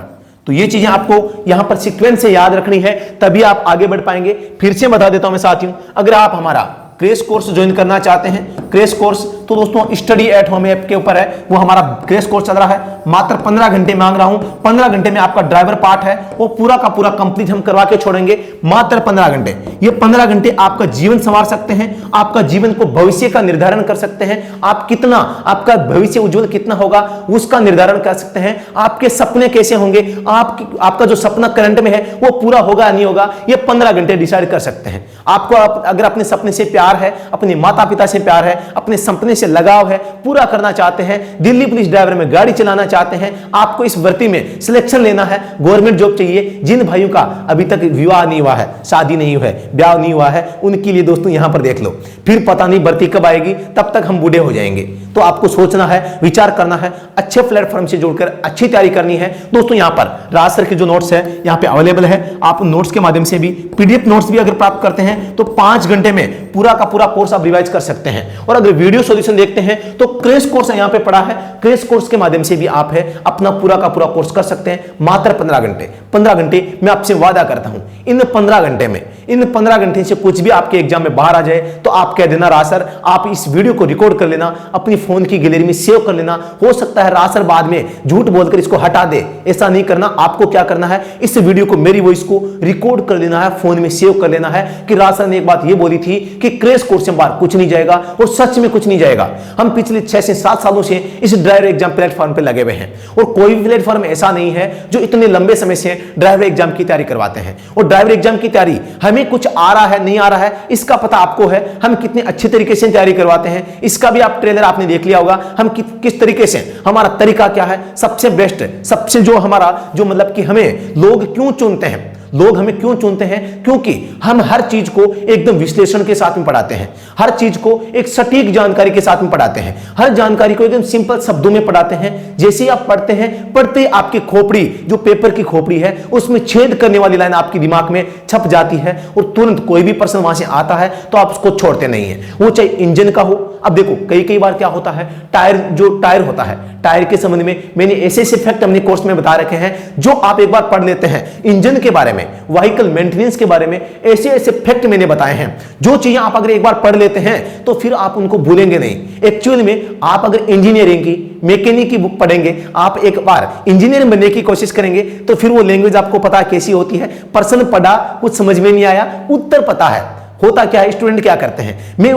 तो ये चीजें आपको यहां पर सीक्वेंस से याद रखनी है, तभी आप आगे बढ़ पाएंगे। फिर से बता देता हूं मैं साथियों, अगर आप हमारा क्रैश कोर्स ज्वाइन करना चाहते हैं, क्रैश कोर्स, तो दोस्तों स्टडी एट होम ऐप के ऊपर है, वो हमारा क्रैश कोर्स चल रहा है। मात्र 15 घंटे मांग रहा हूं, 15 घंटे में आपका ड्राइवर पार्ट है वो पूरा का पूरा कंप्लीट हम करवा के छोड़ेंगे, मात्र 15 घंटे। ये 15 घंटे आपका जीवन संवार सकते हैं, आपका जीवन को भविष्य का निर्धारण कर सकते हैं। आप कितना, आपका भविष्य उज्जवल कितना होगा उसका निर्धारण कर सकते हैं। आपके सपने कैसे होंगे, आपका जो सपना करंट में है वो पूरा होगा नहीं होगा, ये 15 घंटे डिसाइड कर सकते हैं। आपको अगर अपने सपने से प्यार है, अपने माता पिता से प्यार है, अपने सपने से लगाव है, पूरा करना चाहते हैं, दिल्ली पुलिस ड्राइवर में गाड़ी चलाना चाहते हैं, आपको इस भर्ती में सिलेक्शन लेना है, गवर्नमेंट जॉब चाहिए, जिन भाइयों का अभी तक विवाह नहीं हुआ है, शादी नहीं हुआ है, ब्याह नहीं हुआ है, उनके लिए दोस्तों यहां पर देख लो। फिर पता नहीं भर्ती कब आएगी, तब तक हम बूढ़े हो जाएंगे। तो आपको सोचना है, विचार करना है, अच्छे प्लेटफॉर्म से जुड़कर अच्छी तैयारी करनी है। दोस्तों यहां पर राज सर के जो नोट्स है यहां पे अवेलेबल है, आप नोट्स के माध्यम से भी, PDF नोट्स भी अगर प्राप्त करते हैं तो 5 घंटे में पूरा का पूरा कोर्स आप रिवाइज कर सकते हैं। और अगर वीडियो सॉल्यूशन देखते हैं तो क्रैश कोर्स यहां पे पड़ा है, क्रैश कोर्स के माध्यम से भी आप है अपना पूरा का पूरा कोर्स कर सकते हैं, मात्र 15 घंटे। 15 घंटे मैं आपसे वादा करता हूं, इन 15 घंटे में, इन 15 घंटे से कुछ भी आपके एग्जाम में बाहर आ जाए तो आप कह देना राज सर, आप इस वीडियो को रिकॉर्ड कर लेना, अपनी फोन की गैलरी में सेव कर लेना। हो सकता है राज सर बाद में झूठ बोलकर इसको हटा दे, ऐसा नहीं करना। आपको क्या करना है, इस वीडियो को, मेरी वॉइस को रिकॉर्ड कर लेना है, फोन में सेव कर लेना है कि राज सर ने एक बात ये बोली थी कि क्रैश कोर्स से बाहर कुछ नहीं जाएगा, और सच में कुछ नहीं जाएगा। हम पिछले 6 से 7 सालों से इस ड्राइवर एग्जाम प्लेटफॉर्म पे लगे हुए हैं, और कोई भी प्लेटफॉर्म ऐसा नहीं है जो इतने लंबे समय से ड्राइवर एग्जाम की तैयारी करवाते हैं। और ड्राइवर एग्जाम की तैयारी, हमें कुछ आ रहा है नहीं आ रहा है इसका पता आपको है, हम कितने अच्छे तरीके से तैयारी करवाते हैं इसका भी आप ट्रेलर आपने देख लिया होगा। हम किस तरीके से, हमारा तरीका क्या है, सबसे बेस्ट, सबसे जो हमारा जो मतलब कि हमें लोग क्यों चुनते हैं, लोग हमें क्यों चुनते हैं, क्योंकि हम हर चीज को एकदम विश्लेषण के साथ में पढ़ाते हैं, हर चीज को एक सटीक जानकारी के साथ में पढ़ाते हैं, हर जानकारी को एकदम सिंपल शब्दों में पढ़ाते हैं। जैसे ही आप पढ़ते हैं, पढ़ते ही आपकी खोपड़ी, जो पेपर की खोपड़ी है उसमें छेद करने वाली लाइन आपके दिमाग में छप जाती है, और तुरंत कोई भी प्रश्न वहां से आता है तो आप उसको छोड़ते नहीं है, वो चाहे इंजन का हो। अब देखो कई बार क्या होता है, टायर होता है, टायर के संबंध में मैंने ऐसे फैक्ट अपने कोर्स में बता रखे हैं, जो आप एक बार पढ़ लेते हैं। इंजन के बारे में, व्हीकल मेंटेनेंस के बारे में ऐसे फैक्ट मैंने बताए हैं, जो चीजें आप अगर एक बार पढ़ लेते हैं तो फिर आप उनको भूलेंगे नहीं। एक्चुअली में आप अगर इंजीनियरिंग की, मैकेनिक की बुक पढ़ेंगे, आप एक बार इंजीनियर बनने की कोशिश करेंगे तो फिर वो लैंग्वेज आपको पता कैसी होती है। प्रश्न पढ़ा, कुछ समझ में नहीं आया, उत्तर पता है, होता क्या है, स्टूडेंट क्या करते हैं, मैं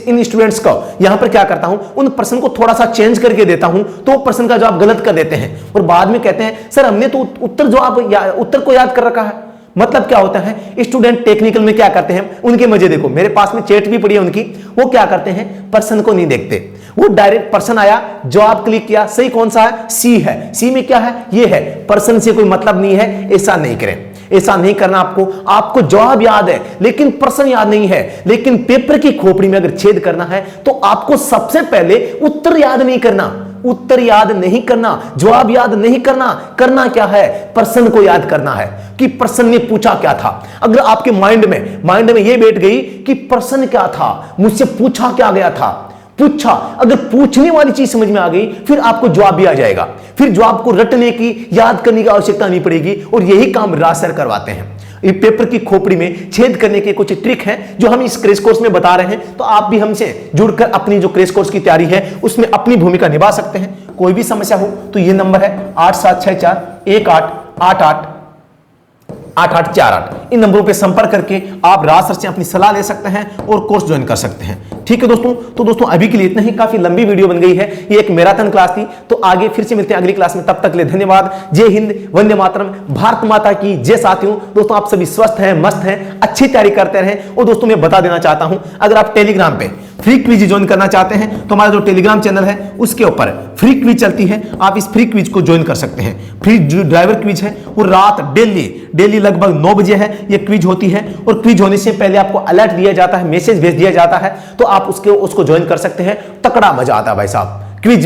इन स्टूडेंट्स को यहां पर क्या करता हूं, उन प्रश्न को थोड़ा सा चेंज करके देता हूं तो प्रश्न का जवाब गलत कर देते हैं, और बाद में कहते हैं सर हमने तो उत्तर को याद कर रखा है। मतलब क्या होता है, स्टूडेंट टेक्निकल में क्या करते हैं, उनके मजे देखो, मेरे पास में चैट भी पड़ी है उनकी, वो क्या करते हैं, प्रश्न को नहीं देखते, वो डायरेक्ट प्रश्न आया, जवाब क्लिक किया, सही कौन सा है, सी है, सी में क्या है, ये है, प्रश्न से कोई मतलब नहीं है, ऐसा नहीं करें। ऐसा नहीं करना आपको। आपको जवाब याद है लेकिन प्रश्न याद नहीं है, लेकिन पेपर की खोपड़ी में अगर छेद करना है तो आपको सबसे पहले उत्तर याद नहीं करना, उत्तर याद नहीं करना, जवाब याद नहीं करना। करना क्या है, प्रश्न को याद करना है कि प्रश्न ने पूछा क्या था। अगर आपके माइंड में यह बैठ गई कि प्रश्न क्या था, मुझसे पूछा क्या गया था, पूछा, अगर पूछने वाली चीज समझ में आ गई फिर आपको जवाब भी आ जाएगा, फिर जवाब को रटने की, याद करने की आवश्यकता नहीं पड़ेगी। और यही काम राज सर करवाते हैं। ये पेपर की खोपड़ी में छेद करने के कुछ ट्रिक हैं जो हम इस क्रैश कोर्स में बता रहे हैं, तो आप भी हमसे जुड़कर अपनी जो क्रैश कोर्स की तैयारी है उसमें अपनी भूमिका निभा सकते हैं। कोई भी समस्या हो तो ये नंबर है 8764188848, इन नंबरों पे संपर्क करके आप राज सर से अपनी सलाह ले सकते हैं और कोर्स ज्वाइन कर सकते हैं। ठीक है दोस्तों, तो दोस्तों अभी के लिए इतना ही, काफी लंबी वीडियो बन गई है, ये एक मैराथन क्लास थी। तो आगे फिर से मिलते हैं अगली क्लास में, तब तक के लिए धन्यवाद। जय हिंद, वंदे मातरम, भारत माता की जय। साथियों दोस्तों आप सभी स्वस्थ हैं, मस्त हैं, अच्छी तैयारी करते रहें। और दोस्तों मैं बता देना चाहता हूं, अगर आप टेलीग्राम पे फ्री क्विज ज्वाइन करना चाहते हैं तो हमारा जो टेलीग्राम चैनल है उसके ऊपर फ्री क्विज चलती है, आप इस फ्री क्विज को ज्वाइन कर सकते हैं। फ्री जो ड्राइवर क्विज है वो रात डेली लगभग 9 बजे है ये क्विज होती है, और क्विज होने से पहले आपको अलर्ट दिया जाता है, मैसेज भेज दिया जाता है, तो आप उसको ज्वाइन कर सकते हैं। तकड़ा मजा आता है भाई साहब क्विज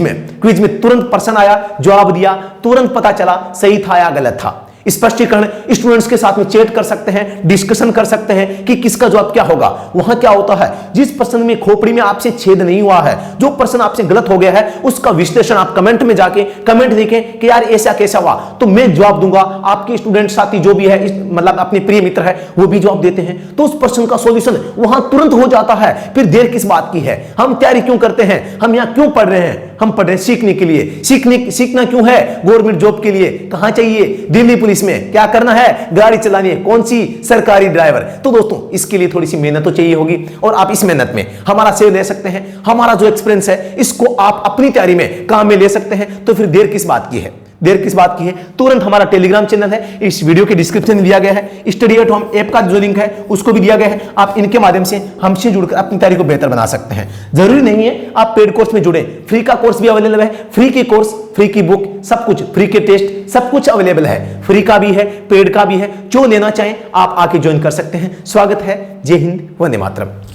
में तुरंत प्रश्न आया, जवाब दिया, तुरंत पता चला सही था या गलत था। स्पष्टीकरण स्टूडेंट्स के साथ में चैट कर सकते हैं, डिस्कशन कर सकते हैं कि किसका जवाब क्या होगा। वहां क्या होता है, जिस प्रश्न में खोपड़ी में आपसे छेद नहीं हुआ है, जो प्रश्न आपसे गलत हो गया है, उसका विश्लेषण आप कमेंट में जाके कमेंट लिखें कि यार ऐसा कैसा हुआ, तो मैं जवाब दूंगा। आपके स्टूडेंट साथी जो भी है, मतलब अपने प्रिय मित्र है, वो भी जवाब देते हैं, तो उस प्रश्न का सॉल्यूशन वहां तुरंत हो जाता है। फिर देर किस बात की है, हम तैयारी क्यों करते हैं, हम यहां क्यों पढ़ रहे हैं, हम पढ़ रहे हैं सीखने के लिए। सीखना क्यों है, गवर्नमेंट जॉब के लिए। कहां चाहिए, दिल्ली पुलिस में। क्या करना है, गाड़ी चलानी है, कौन सी, सरकारी ड्राइवर। तो दोस्तों इसके लिए थोड़ी सी मेहनत तो चाहिए होगी, और आप इस मेहनत में हमारा सेव ले सकते हैं। हमारा जो एक्सपीरियंस है इसको आप अपनी तैयारी में काम में ले सकते हैं। तो फिर देर किस बात की है, तुरंत हमारा टेलीग्राम चैनल है, इस वीडियो के डिस्क्रिप्शन में दिया गया है। स्टडी एट होम ऐप का जो लिंक है उसको भी दिया गया है। आप इनके माध्यम से हमसे जुड़कर अपनी तैयारी को बेहतर बना सकते हैं। जरूरी नहीं है आप पेड कोर्स में जुड़े, फ्री का कोर्स भी अवेलेबल है। फ्री की कोर्स, फ्री की बुक, सब कुछ, फ्री के टेस्ट, सब कुछ अवेलेबल है। फ्री का भी है, पेड का भी है, जो लेना चाहें आप आके ज्वाइन कर सकते हैं। स्वागत है। जय हिंद, वंदे मातरम।